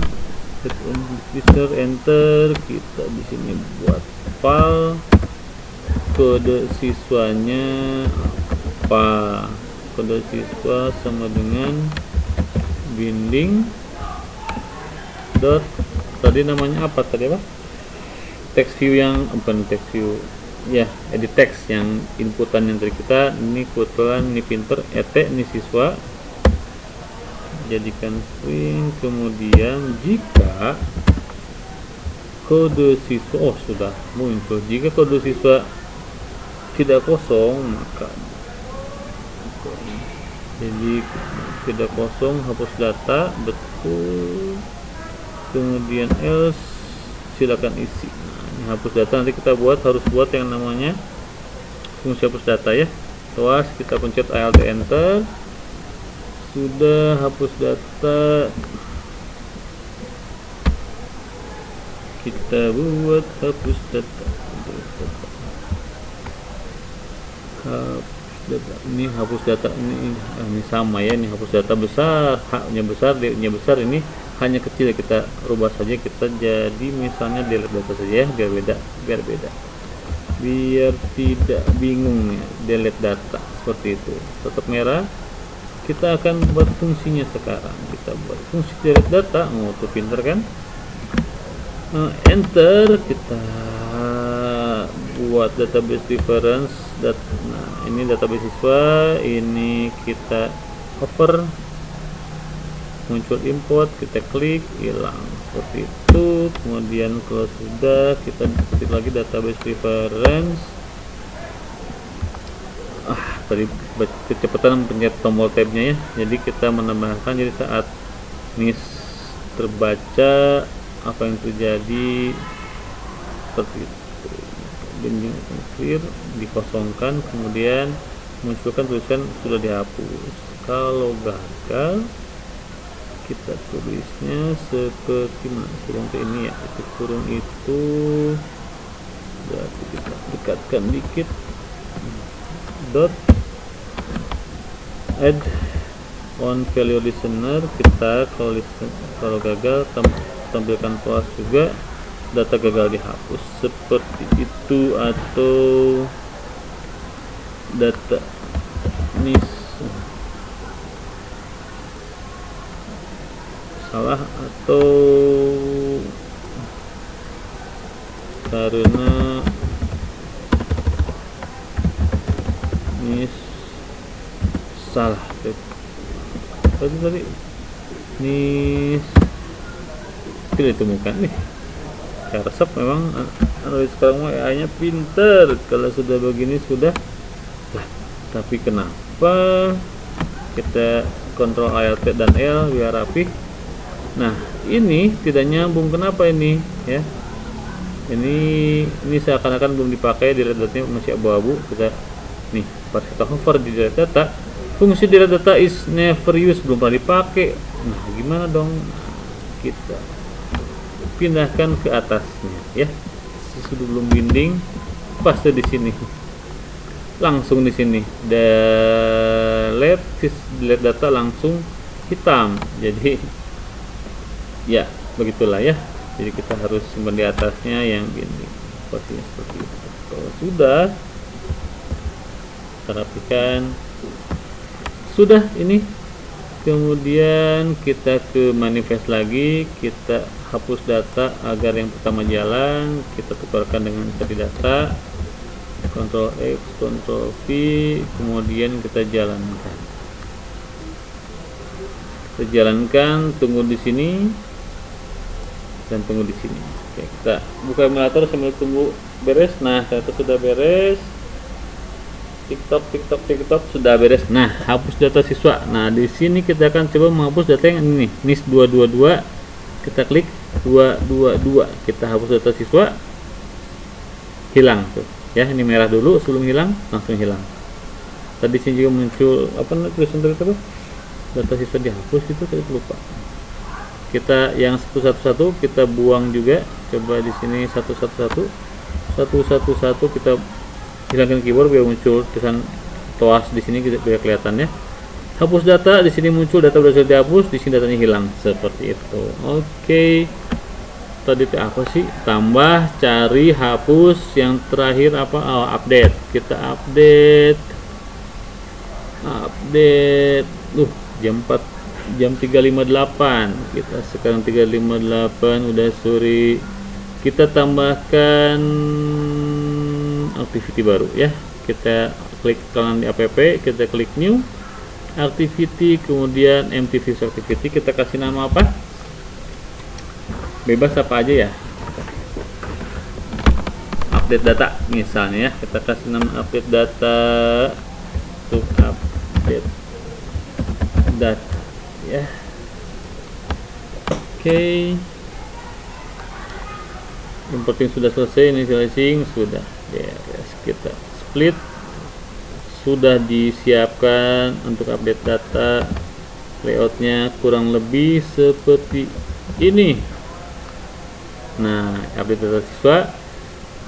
enter, kita di sini buat file, kode siswanya apa, kode siswa sama dengan binding dot, tadi namanya apa tadi, apa, text view, yang bukan text view ya, edit text yang inputan yang dari kita ini. Kebetulan ini pinter ini siswa, jadikan string, kemudian jika kode siswa sudah muncul, jika kode siswa tidak kosong maka jadi tidak kosong, hapus data, betul, kemudian else silakan isi. Hapus data nanti kita harus buat yang namanya fungsi hapus data ya. Terus kita pencet Alt enter, sudah hapus data, kita buat hapus data. Ini hapus data ini sama ya, ini hapus data besar, haknya besar, D-nya besar, ini hanya kecil, kita rubah saja, kita jadi misalnya delete data saja ya, biar beda biar tidak bingung ya, delete data seperti itu. Tetap merah. Kita akan buat fungsinya sekarang, kita buat fungsi delete data. Tuh pinter kan, enter, kita buat database reference nah ini database siswa, ini kita cover, muncul import, kita klik, hilang seperti itu. Kemudian kalau sudah, kita ketik lagi database reference. Tadi kecepatan pencet tombol tabnya ya, jadi kita menambahkan, jadi saat NIS terbaca apa yang terjadi seperti itu. Binding clear, dikosongkan, kemudian munculkan tulisan sudah dihapus. Kalau gagal, kita tulisnya seperti mana, kurung ke ini ya, itu kurung itu, berarti kita dekatkan dikit, dot add on value listener. Kita kalau gagal tampilkan plus juga data gagal dihapus seperti itu, atau data NIS salah, atau karena NIS salah tadi NIS tidak ditemukan nih. Resep memang Android sekarang AI-nya pinter, kalau sudah begini sudah lah. Tapi kenapa kita kontrol Alt dan L biar rapi. Nah ini tidak nyambung, kenapa ini ya, ini seakan-akan belum dipakai, delete datanya masih abu-abu. Kita nih pas kita hover di delete data, fungsi delete data is never used, belum pernah dipakai. Nah gimana dong, kita pindahkan ke atasnya ya, sebelum binding paste di sini, langsung di sini delete data langsung hitam. Jadi ya begitulah ya, jadi kita harus simpan di atasnya yang binding posisinya seperti itu. Kalau sudah kita rapikan, sudah ini. Kemudian kita ke manifest lagi, kita hapus data agar yang pertama jalan, kita tukarkan dengan tadi data, Ctrl X, Ctrl V, kemudian kita jalankan. Kita jalankan, tunggu di sini dan tunggu di sini. Oke, kita buka emulator sambil tunggu beres. Nah, ternyata sudah beres. TikTok sudah beres. Nah, hapus data siswa. Nah, di sini kita akan coba menghapus data yang ini, NIS 222. Kita klik 222, kita hapus data siswa, hilang tuh. Ya, ini merah dulu sebelum hilang, langsung hilang. Tadi sini juga muncul apa tulisan tadi itu? Data siswa dihapus itu, saya lupa. Kita yang satu-satu kita buang juga. Coba di sini satu-satu satu kita hilangkan keyboard biar muncul tulisan toas di sini biar kelihatan ya. Hapus data, di sini muncul data sudah dihapus, di sini datanya hilang seperti itu. Oke. Tadi itu apa sih? Tambah, cari, hapus, yang terakhir apa? Oh, update. Kita update. Jam 3.58. Kita sekarang 3.58 udah sore. Kita tambahkan activity baru ya. Kita klik kanan di app, kita klik new activity, kemudian empty view activity, kita kasih nama apa? Bebas apa aja ya. Update data misalnya ya, kita kasih nama update data untuk update data ya. Oke. Yang penting sudah selesai, initializing sudah beres. Kita split, sudah disiapkan untuk update data. Layoutnya kurang lebih seperti ini. Nah, update data siswa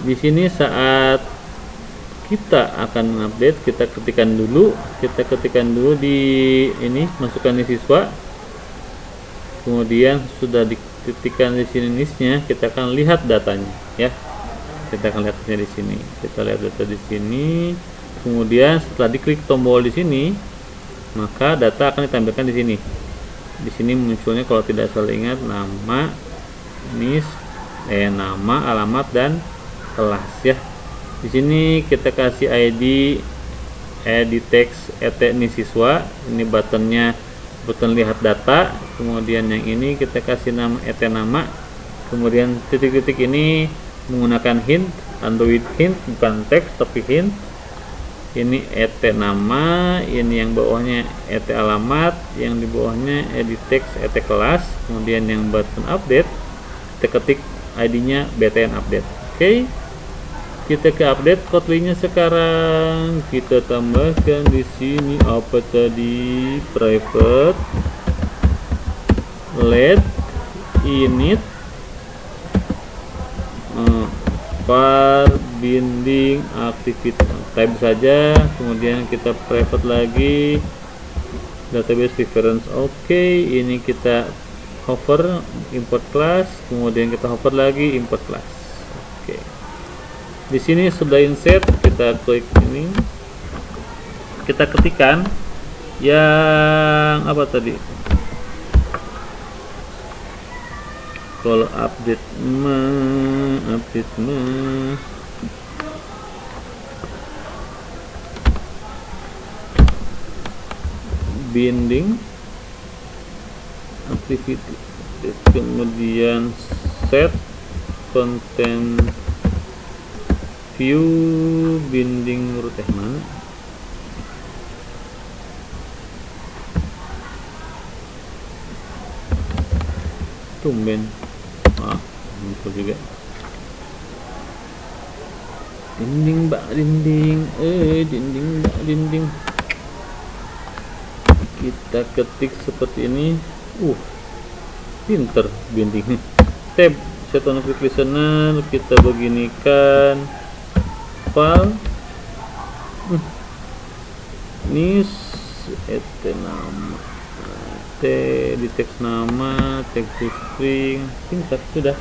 di sini saat kita akan mengupdate, kita ketikkan dulu di ini, masukkan di siswa, kemudian sudah diketikkan di sini listnya, kita akan lihat datanya ya. Kita akan lihatnya di sini. Kita lihat data di sini. Kemudian setelah diklik tombol di sini, maka data akan ditampilkan di sini. Di sini munculnya kalau tidak salah ingat nama, nama, alamat dan kelas ya. Di sini kita kasih ID, edit text, ini siswa. Ini buttonnya, button lihat data. Kemudian yang ini kita kasih nama nama. Kemudian titik-titik ini menggunakan hint, Android hint, bukan teks tapi hint. Ini nama, ini yang bawahnya alamat, yang di bawahnya edit text, kelas. Kemudian yang button update, kita ketik ID-nya btn update. Oke. Kita ke update Kotlin-nya sekarang. Kita tambahkan di sini apa tadi? Private let init var binding activity type saja. Kemudian kita private lagi database reference. Oke, ini kita hover import class, kemudian kita hover lagi import class. Oke. Di sini sudah insert, kita klik ini, kita ketikkan yang apa tadi? Kalau update binding activity, kemudian set content view binding root mana? Tumben. Muncul juga. Dinding mbak dinding, dinding. Kita ketik seperti ini. Pinter binding. Tab set on quick listener, kita beginikan file nis nama di teks nama, teks string, pintar sudah.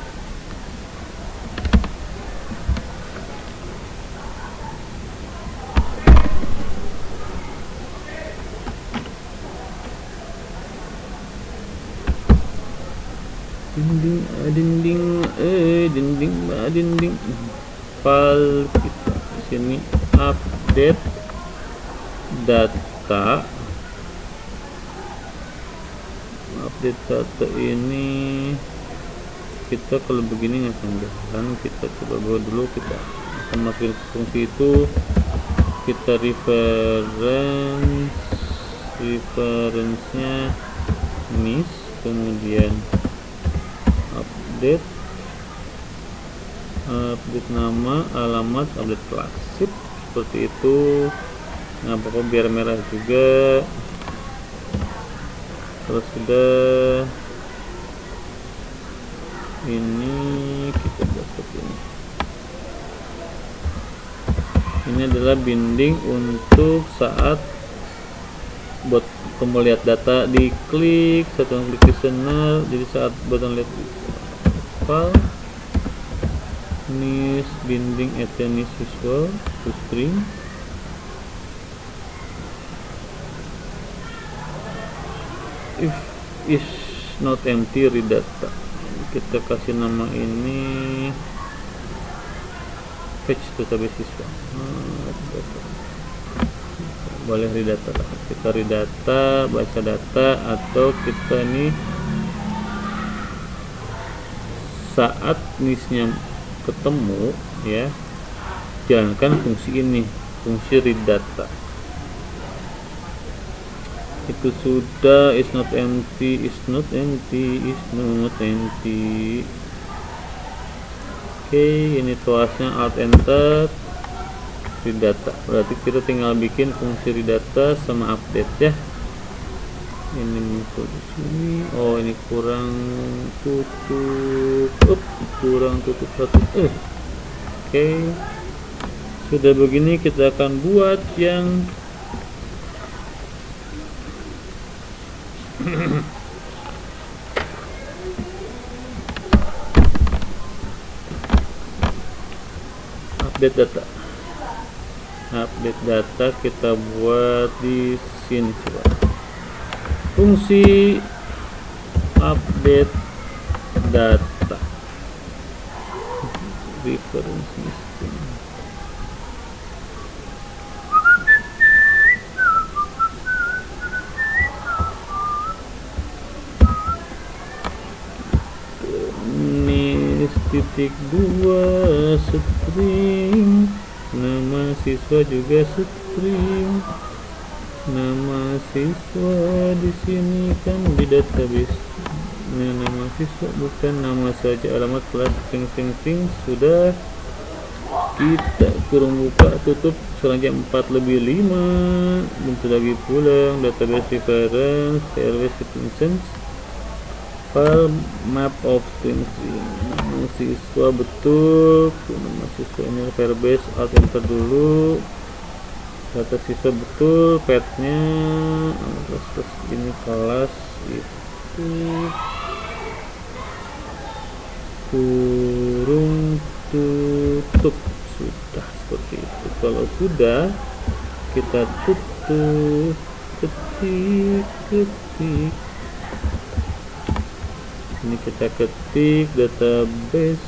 Dinding file kita di sini update data. Ini kita kalau begini nggak akan jalan. Kita coba bawa dulu, kita akan masukin fungsi itu. Kita reference-nya nis, kemudian update nama, alamat, update kelas. Seperti itu. Nah, pokoknya biar merah juga. Kalau sudah ini kita buat seperti ini. Ini adalah binding untuk saat buat kamu lihat data, diklik satu klik listener. Jadi saat button lihat file nis binding nis visual to string. If is not empty, read data. Kita kasih nama ini fetch database siswa. Boleh read data lah. Kita read data, baca data, atau kita ini saat nisnya ketemu ya, jalankan fungsi ini, fungsi read data. Itu sudah. Is not empty, is not empty, is not empty. Oke, ini tuasnya alt enter read data. Berarti kita tinggal bikin fungsi read data sama update ya. Ini muncul di sini. Oh, ini kurang tutup. Kurang tutup satu. Oke. Sudah begini kita akan buat yang update data. Update data kita buat di sini coba. Fungsi update data. Reference listing. Titik 2 string, nama siswa juga string, nama siswa di sini kan di database. Nah, nama siswa bukan nama saja, alamat kelas string. Sudah. Kita kurung buka tutup selanjutnya 4/5. Bentuk lagi pulang database reference service instance file map of string. Nama siswa betul, nama siswa ini verbase, alt enter dulu. Data siswa betul, petnya terus ini kelas itu kurung tutup. Sudah seperti itu. Kalau sudah, kita tutup, ketik. Ini kita ketik database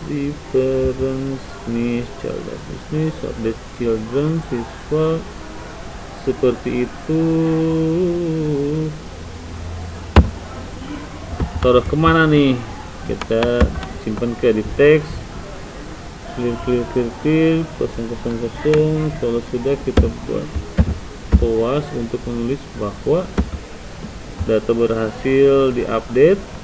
reference nis child business update children siswa seperti itu. Taruh kemana nih? Kita simpan ke di teks, clear 000. Kalau sudah, kita buat toas untuk menulis bahwa data berhasil diupdate.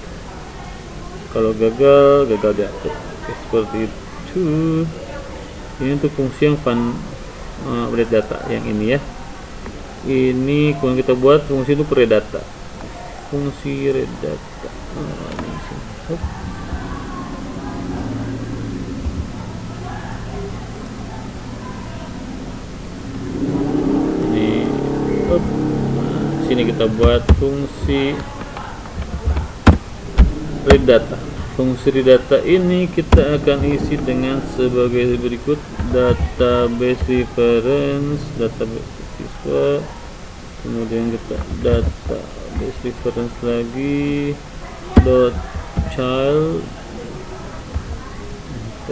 Kalau gagal diupdate. Seperti itu. Ini untuk fungsi yang update data yang ini ya. Ini kalau kita buat fungsi itu read data. Fungsi read data. Sini kita buat fungsi read data. Fungsi read data ini kita akan isi dengan sebagai berikut: database reference, database siswa, kemudian kita database reference lagi, dot child,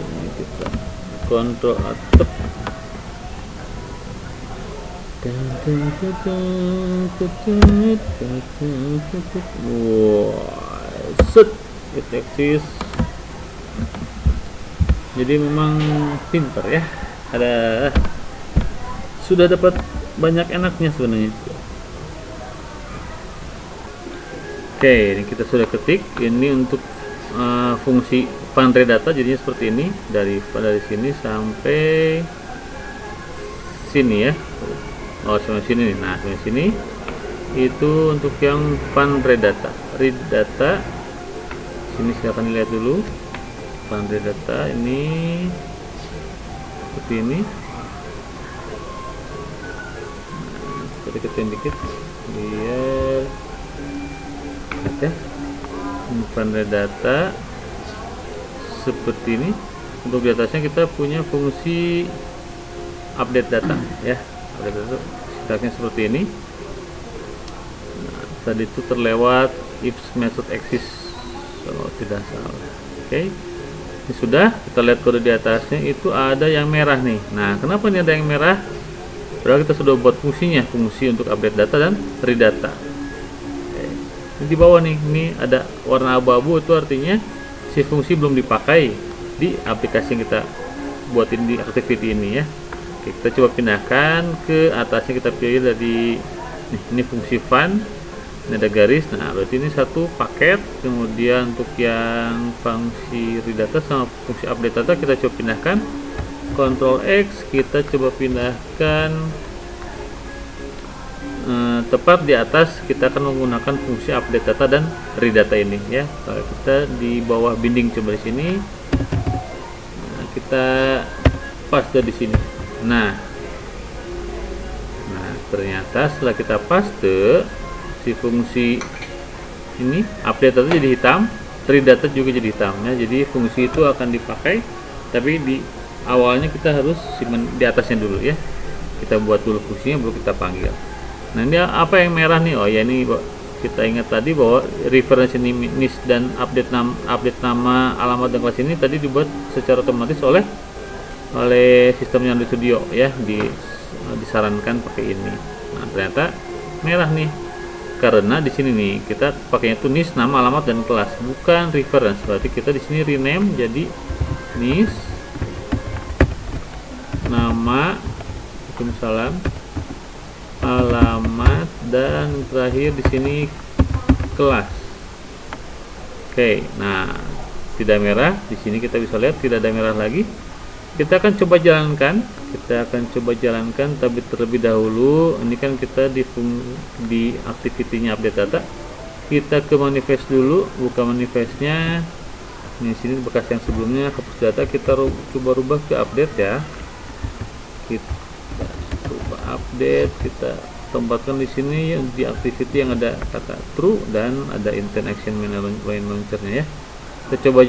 ini kita kontrol atep. Set, it exists. Jadi memang pintar ya. Sudah dapat banyak enaknya sebenarnya. Oke, ini kita sudah ketik. Ini untuk fungsi find read data, jadinya seperti ini dari sini sampai sini ya. Oh, sampai sini nih. Nah, sampai sini itu untuk yang find read data. Read data sini silahkan lihat dulu. Find read data ini seperti ini. kita kecilin dikit biar ada panel data seperti ini. Untuk di atasnya kita punya fungsi update data ya, update data sintaksnya seperti ini. Nah, tadi itu terlewat if method exist kalau tidak salah. Oke, ini sudah. Kita lihat kode di atasnya itu ada yang merah nih. Nah, kenapa ini ada yang merah? Berarti kita sudah buat fungsinya, fungsi untuk update data dan read data. Oke. Ini di bawah nih, ini ada warna abu-abu, itu artinya si fungsi belum dipakai di aplikasi yang kita buatin di activity ini ya. Oke, kita coba pindahkan ke atasnya, kita pilih dari nih, ini fungsi fun, ini ada garis. Nah, berarti ini satu paket. Kemudian untuk yang fungsi read data sama fungsi update data kita coba pindahkan. Ctrl X, kita coba pindahkan tepat di atas. Kita akan menggunakan fungsi update data dan read data ini ya. Kalau kita di bawah binding coba di sini, nah, kita paste di sini. Nah, ternyata setelah kita paste, si fungsi ini update data jadi hitam, read data juga jadi hitam ya. Jadi fungsi itu akan dipakai, tapi di awalnya kita harus simpan di atasnya dulu ya. Kita buat dulu fungsinya baru kita panggil. Nah, ini apa yang merah nih? Oh ya, ini kita ingat tadi bahwa reference NIS dan update nama alamat dan kelas ini tadi dibuat secara otomatis oleh sistemnya Android Studio ya, disarankan pakai ini. Nah, ternyata merah nih karena di sini nih kita pakainya tuh NIS nama alamat dan kelas, bukan reference. Berarti kita di sini rename jadi NIS nama, Waalaikumsalam, alamat, dan terakhir di sini kelas. Oke, nah tidak merah di sini, kita bisa lihat tidak ada merah lagi. Kita akan coba jalankan, tapi terlebih dahulu ini kan kita di activity-nya update data. Kita ke manifest dulu, buka manifestnya. Di sini bekas yang sebelumnya hapus data, kita coba rubah ke update ya. Kita coba update, kita tempatkan di sini di activity yang ada kata true dan ada intent action main launcher-nya ya. Kita coba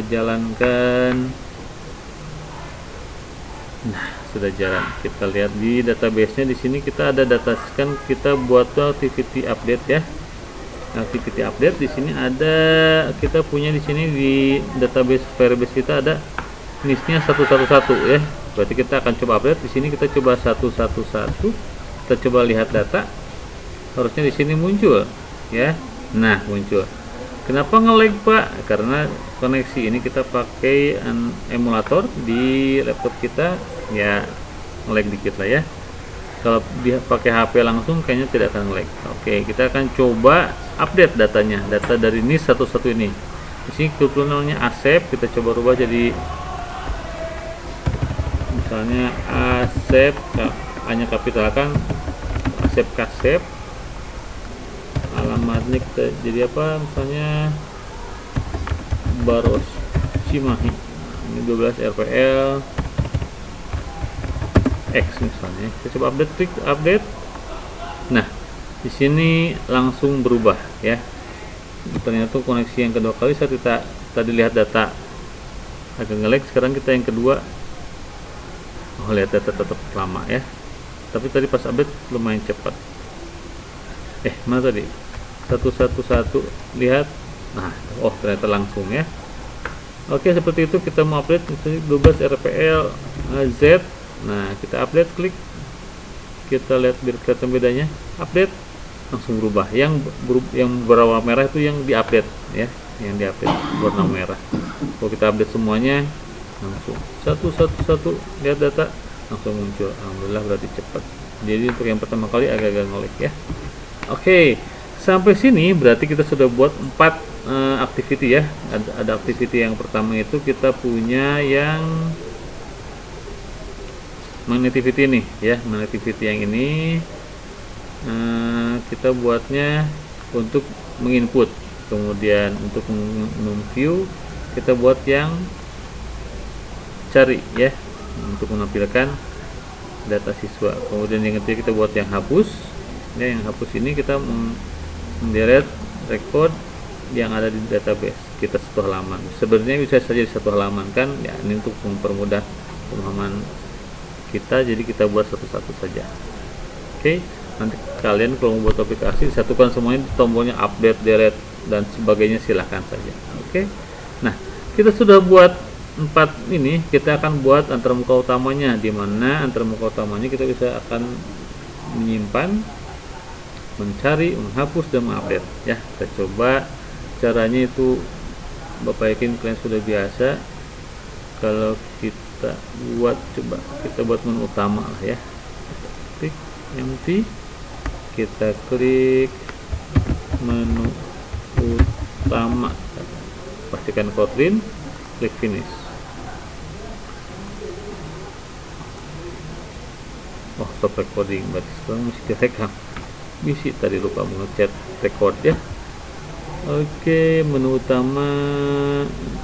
jalankan. Nah, sudah jalan. Kita lihat di database-nya, di sini kita ada data scan, kita buat activity update ya. Activity update di sini ada, kita punya di sini di database Firebase kita ada NIS-nya 111 ya. Berarti kita akan coba update di sini, kita coba 111. Kita coba lihat data. Harusnya di sini muncul ya. Nah, muncul. Kenapa nge-lag Pak? Karena koneksi ini kita pakai emulator di laptop kita ya, nge-lag dikit lah ya. Kalau dia pakai HP langsung kayaknya tidak akan nge-lag. Oke, kita akan coba update datanya, data dari NIS 11 ini. Di sini kebetulannya ASEP, kita coba rubah jadi misalnya ASEP, hanya kapitalkan ASEP KASEP. Alamatnya kita jadi apa, misalnya Baros Cimahi, ini 12 RPL X misalnya. Kita coba update, klik update. Nah, di sini langsung berubah ya. Ternyata koneksi yang kedua kali saat kita tadi lihat data agak nge-lag, sekarang kita yang kedua, oh lihat data tetap lama ya. Tapi tadi pas update lumayan cepat. Mana tadi? 111 lihat. Nah, oh ternyata langsung ya. Oke, seperti itu kita mau update misalnya 12 RPL Z. Nah, kita update, klik. Kita lihat biar kelihatan bedanya. Update langsung berubah. Yang berwarna merah itu yang diupdate ya, yang diupdate warna merah. Kalau kita update semuanya langsung 111 lihat data langsung muncul. Alhamdulillah, berarti cepat. Jadi untuk yang pertama kali agak-agak nge-lag ya. Oke, sampai sini berarti kita sudah buat 4 activity ya. Ada activity yang pertama itu kita punya yang magnetivity nih ya. Magnetivity yang ini kita buatnya untuk menginput, kemudian untuk view kita buat yang cari ya, untuk menampilkan data siswa. Kemudian yang ketiga kita buat yang hapus ya, yang hapus ini kita mendelete record yang ada di database kita satu halaman. Sebenarnya bisa saja di satu halaman kan ya, ini untuk mempermudah pemahaman kita, jadi kita buat satu-satu saja. Oke, nanti kalian kalau mau buat aplikasi disatukan semuanya di tombolnya update, delete dan sebagainya, silahkan saja. Oke, nah kita sudah buat 4 ini, kita akan buat antarmuka utamanya, di mana antarmuka utamanya kita bisa akan menyimpan, mencari, menghapus dan mengupdate ya. Kita coba caranya itu, Bapak yakin kalian sudah biasa. Kalau kita buat, coba kita buat menu utama lah ya, klik empty, kita klik menu utama, pastikan Kotlin, klik finish. Oh, stop recording, berarti sekarang mesti direkam. Bisa tadi lupa mengechat record ya. Oke, menu utama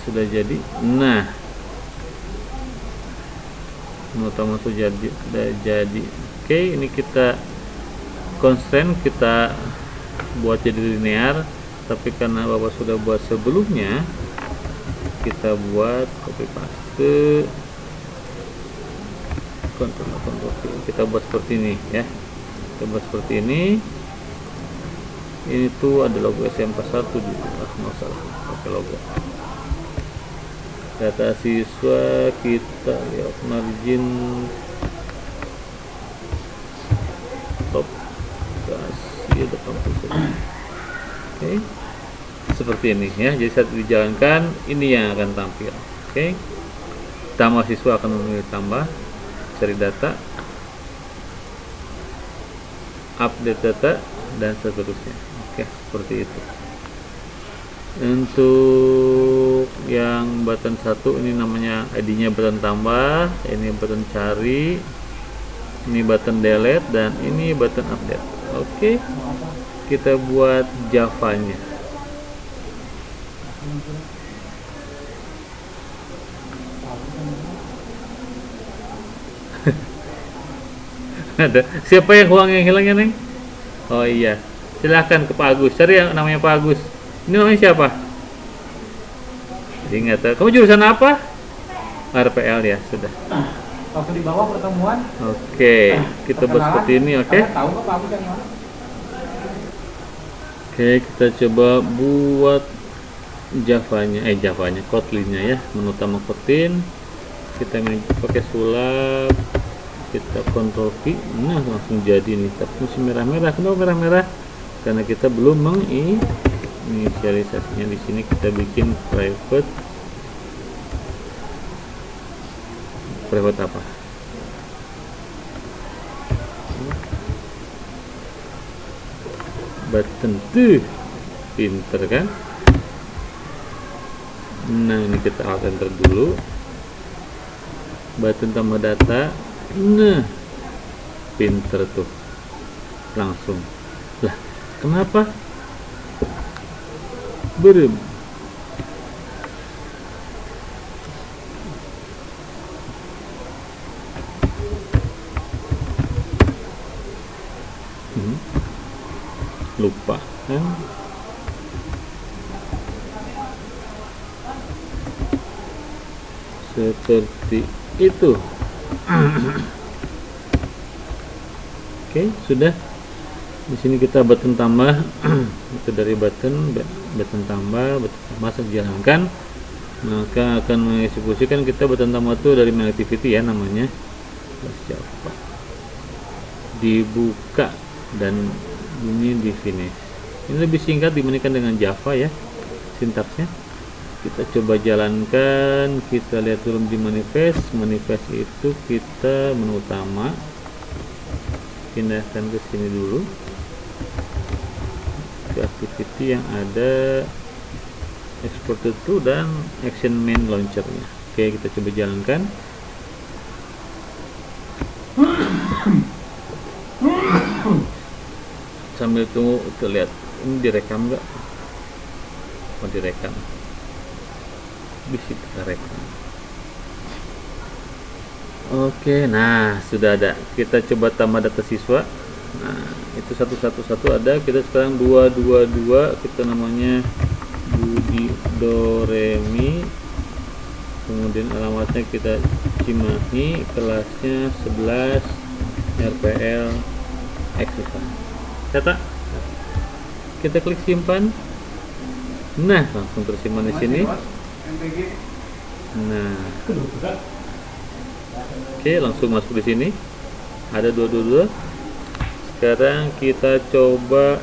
sudah jadi. Nah, menu utama sudah jadi. Oke, ini kita constraint, kita buat jadi linear, tapi karena Bapak sudah buat sebelumnya, kita buat copy paste, Ctrl kita buat seperti ini ya. Kita buat seperti ini. Ini tuh ada logo SMK1 juga, nggak salah pakai logo. Data siswa kita lihat margin top, kasih 80. Oke, seperti ini ya. Jadi saat dijalankan ini yang akan tampil. Oke, tambah siswa akan memilih tambah, cari data, update data dan seterusnya. Oke, seperti itu. Untuk yang button 1 ini namanya ID-nya button tambah, ini button cari, ini button delete, dan ini button update. Oke, kita buat Java-nya. Ada siapa yang uang yang hilangnya, Neng? Oh iya, silahkan ke Pak Agus, cari yang namanya Pak Agus. Ini namanya siapa? Jadi nggak tahu. Kamu jurusan apa? RPL ya, sudah. Waktu di bawah pertemuan. Oke, kita buat seperti ini. Oke. Tahu kok Pak Agus yang mana? Oke, kita coba buat Javanya, Kotlin-nya ya. Menu utama Kotlin. Kita pakai sulap. Kita Ctrl V. Nah, langsung jadi nih. Tapi masih merah-merah. Kenapa merah-merah? Karena kita belum menginisialisasinya. Di sini kita bikin private apa? Button tuh, pinter kan? Nah, ini kita alt enter dulu. Button tambah data. Nah, pinter tuh, langsung. Lah, kenapa? Berem. Lupa kan? Seperti itu. Oke, sudah. Di sini kita button tambah. Itu dari button tambah, dijalankan, maka akan mengeksekusikan. Kita button tambah itu dari main activity ya, namanya Java. Dibuka dan bunyi di finish. Ini lebih singkat dibandingkan dengan Java ya sintaksnya. Kita coba jalankan, kita lihat dulu di manifest. Manifest itu kita menu utama, pindahkan ke sini dulu, ke activity yang ada export to dan action main launchernya. Oke, kita coba jalankan. Sambil tunggu, kita lihat ini direkam nggak? Oh, direkam. Bisa kita rekam. Oke, nah sudah ada. Kita coba tambah data siswa. Nah, itu satu ada. Kita sekarang 222. Kita namanya Budi Doremi. Kemudian alamatnya kita Cimahi. Kelasnya 11 RPL Exusa. Catat. Kita klik simpan. Nah, langsung tersimpan di sini. Nah, oke, langsung masuk di sini. Ada 222. Sekarang kita coba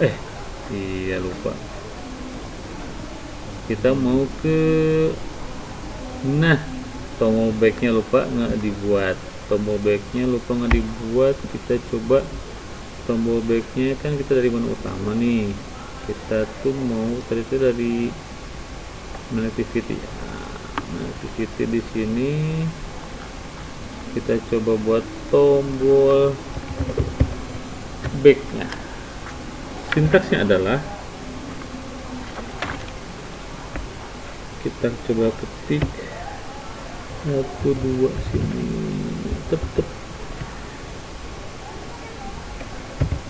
iya lupa. Kita mau ke tombol backnya lupa nggak dibuat. Kita coba tombol backnya, kan kita dari menu utama nih. Kita tuh mau tadi itu dari menu activity. Nah, activity di sini kita coba buat tombol backnya. Sintaksnya adalah kita coba ketik 12 sini, tetap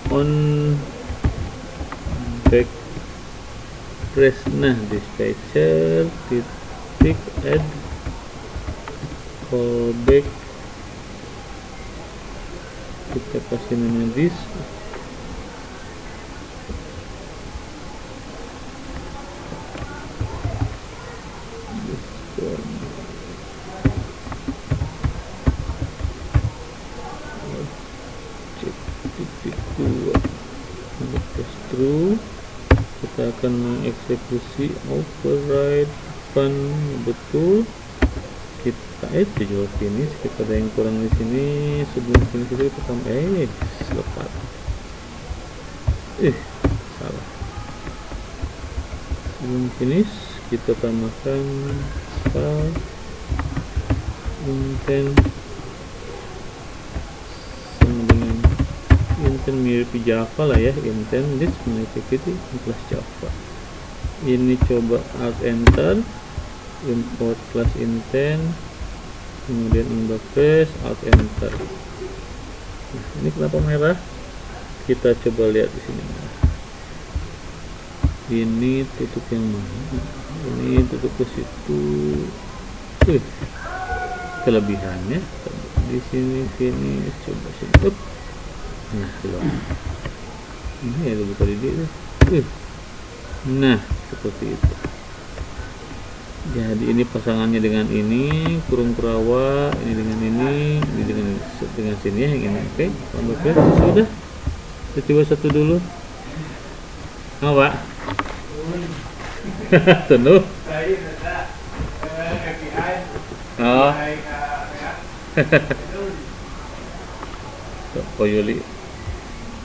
on back press. Nah, dispatcher titik add callback, kita kasih nama this. True, kita akan mengeksekusi override depan betul. Kita jual finish. Kita ada yang kurang di sini. Sebelum finish itu kita selepas salah. Sebelum finish kita tambahkan file intent mirip Java lah ya, intent this activity class Java. Ini coba alt enter, import class intent, kemudian backslash alt enter. Nah, ini kenapa merah? Kita coba lihat di sini. Ini tutup yang mana? Ini tutup ke situ. Kelebihannya di sini coba sini. Nah, ini ada buka di dia. Nah, seperti itu. Jadi ini pasangannya dengan ini, kurung kurawa, ini dengan ini dengan sini ya, yang ini. Oke, sudah. Kita coba satu dulu. Apa? Tuh. Oh. Ko Yuli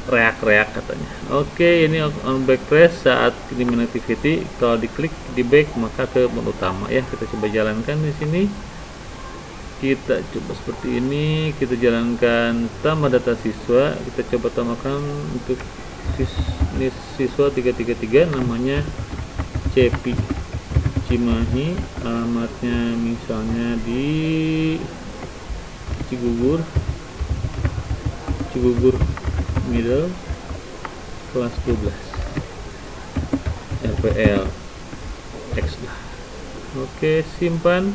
reak katanya. Oke, ini on back press saat ini main activity. Kalau diklik di back maka ke menu utama ya. Kita coba jalankan di sini. Kita coba seperti ini. Kita jalankan tambah data siswa. Kita coba tambahkan untuk siswa 333 namanya Cepi Cimahi. Alamatnya misalnya di Cigugur Middle kelas 12 RPL X. Oke, simpan,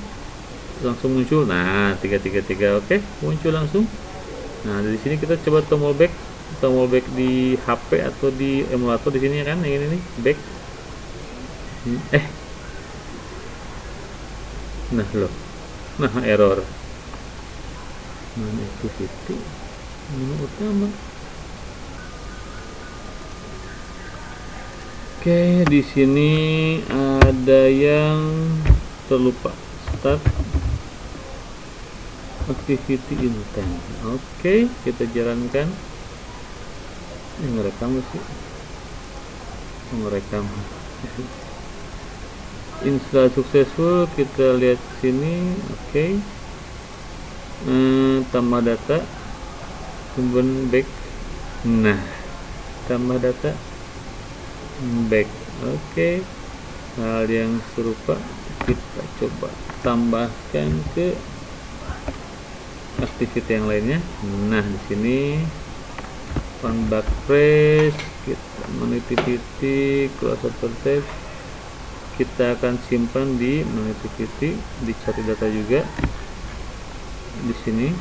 langsung muncul. Nah, 333. Oke, muncul langsung. Nah, dari sini kita coba tombol back di HP atau di emulator di sini kan, yang ini nih back. Nah error. Mana activity menu utama. Oke, di sini ada yang terlupa, start activity intent. Oke, kita jalankan. Ngerekam sih, ngerekam. Install successful, kita lihat sini. Oke, tambah data, kemudian back. Nah, tambah data, back. Oke, hal yang serupa kita coba tambahkan ke activity yang lainnya. Nah, di sini on backtrace, kita menitivity close text, kita akan simpan di menitivity, dicari data juga di sini.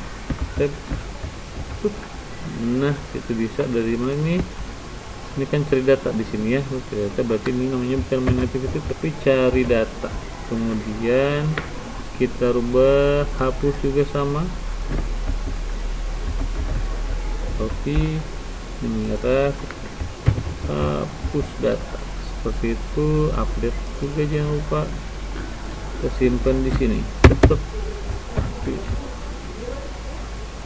Nah, itu bisa dari mana nih? Ini kan cari data di sini ya. Cari data berarti ini namanya bukan menitivity tapi cari data. Kemudian kita rubah, hapus juga sama, copy, merah, hapus data. Seperti itu. Update juga jangan lupa, kita simpan di sini.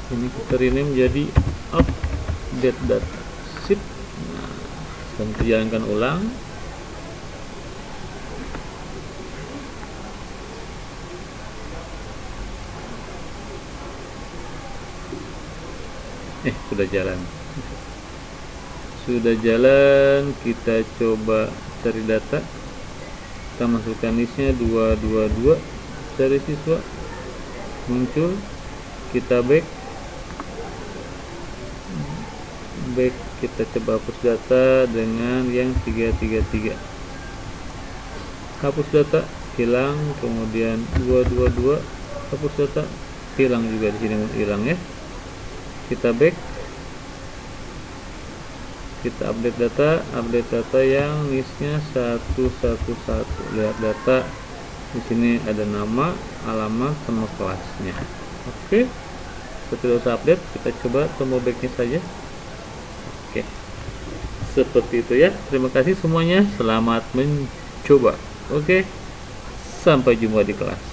Ini kita rename jadi update data. Sip. Nah, dan kita jalankan ulang. Sudah jalan. Kita coba cari data, kita masukkan listnya 222, cari siswa, muncul. Kita back, kita coba hapus data dengan yang 333, hapus data, hilang. Kemudian 222, hapus data, hilang juga, di sini hilang ya. Kita back, kita update data yang listnya 111. Lihat data di sini ada nama, alamat, sama kelasnya. Oke, setelah usah update, kita coba tombol backnya saja. Oke, seperti itu ya. Terima kasih semuanya, selamat mencoba. Oke, sampai jumpa di kelas.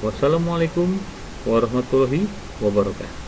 Wassalamualaikum warahmatullahi wabarakatuh.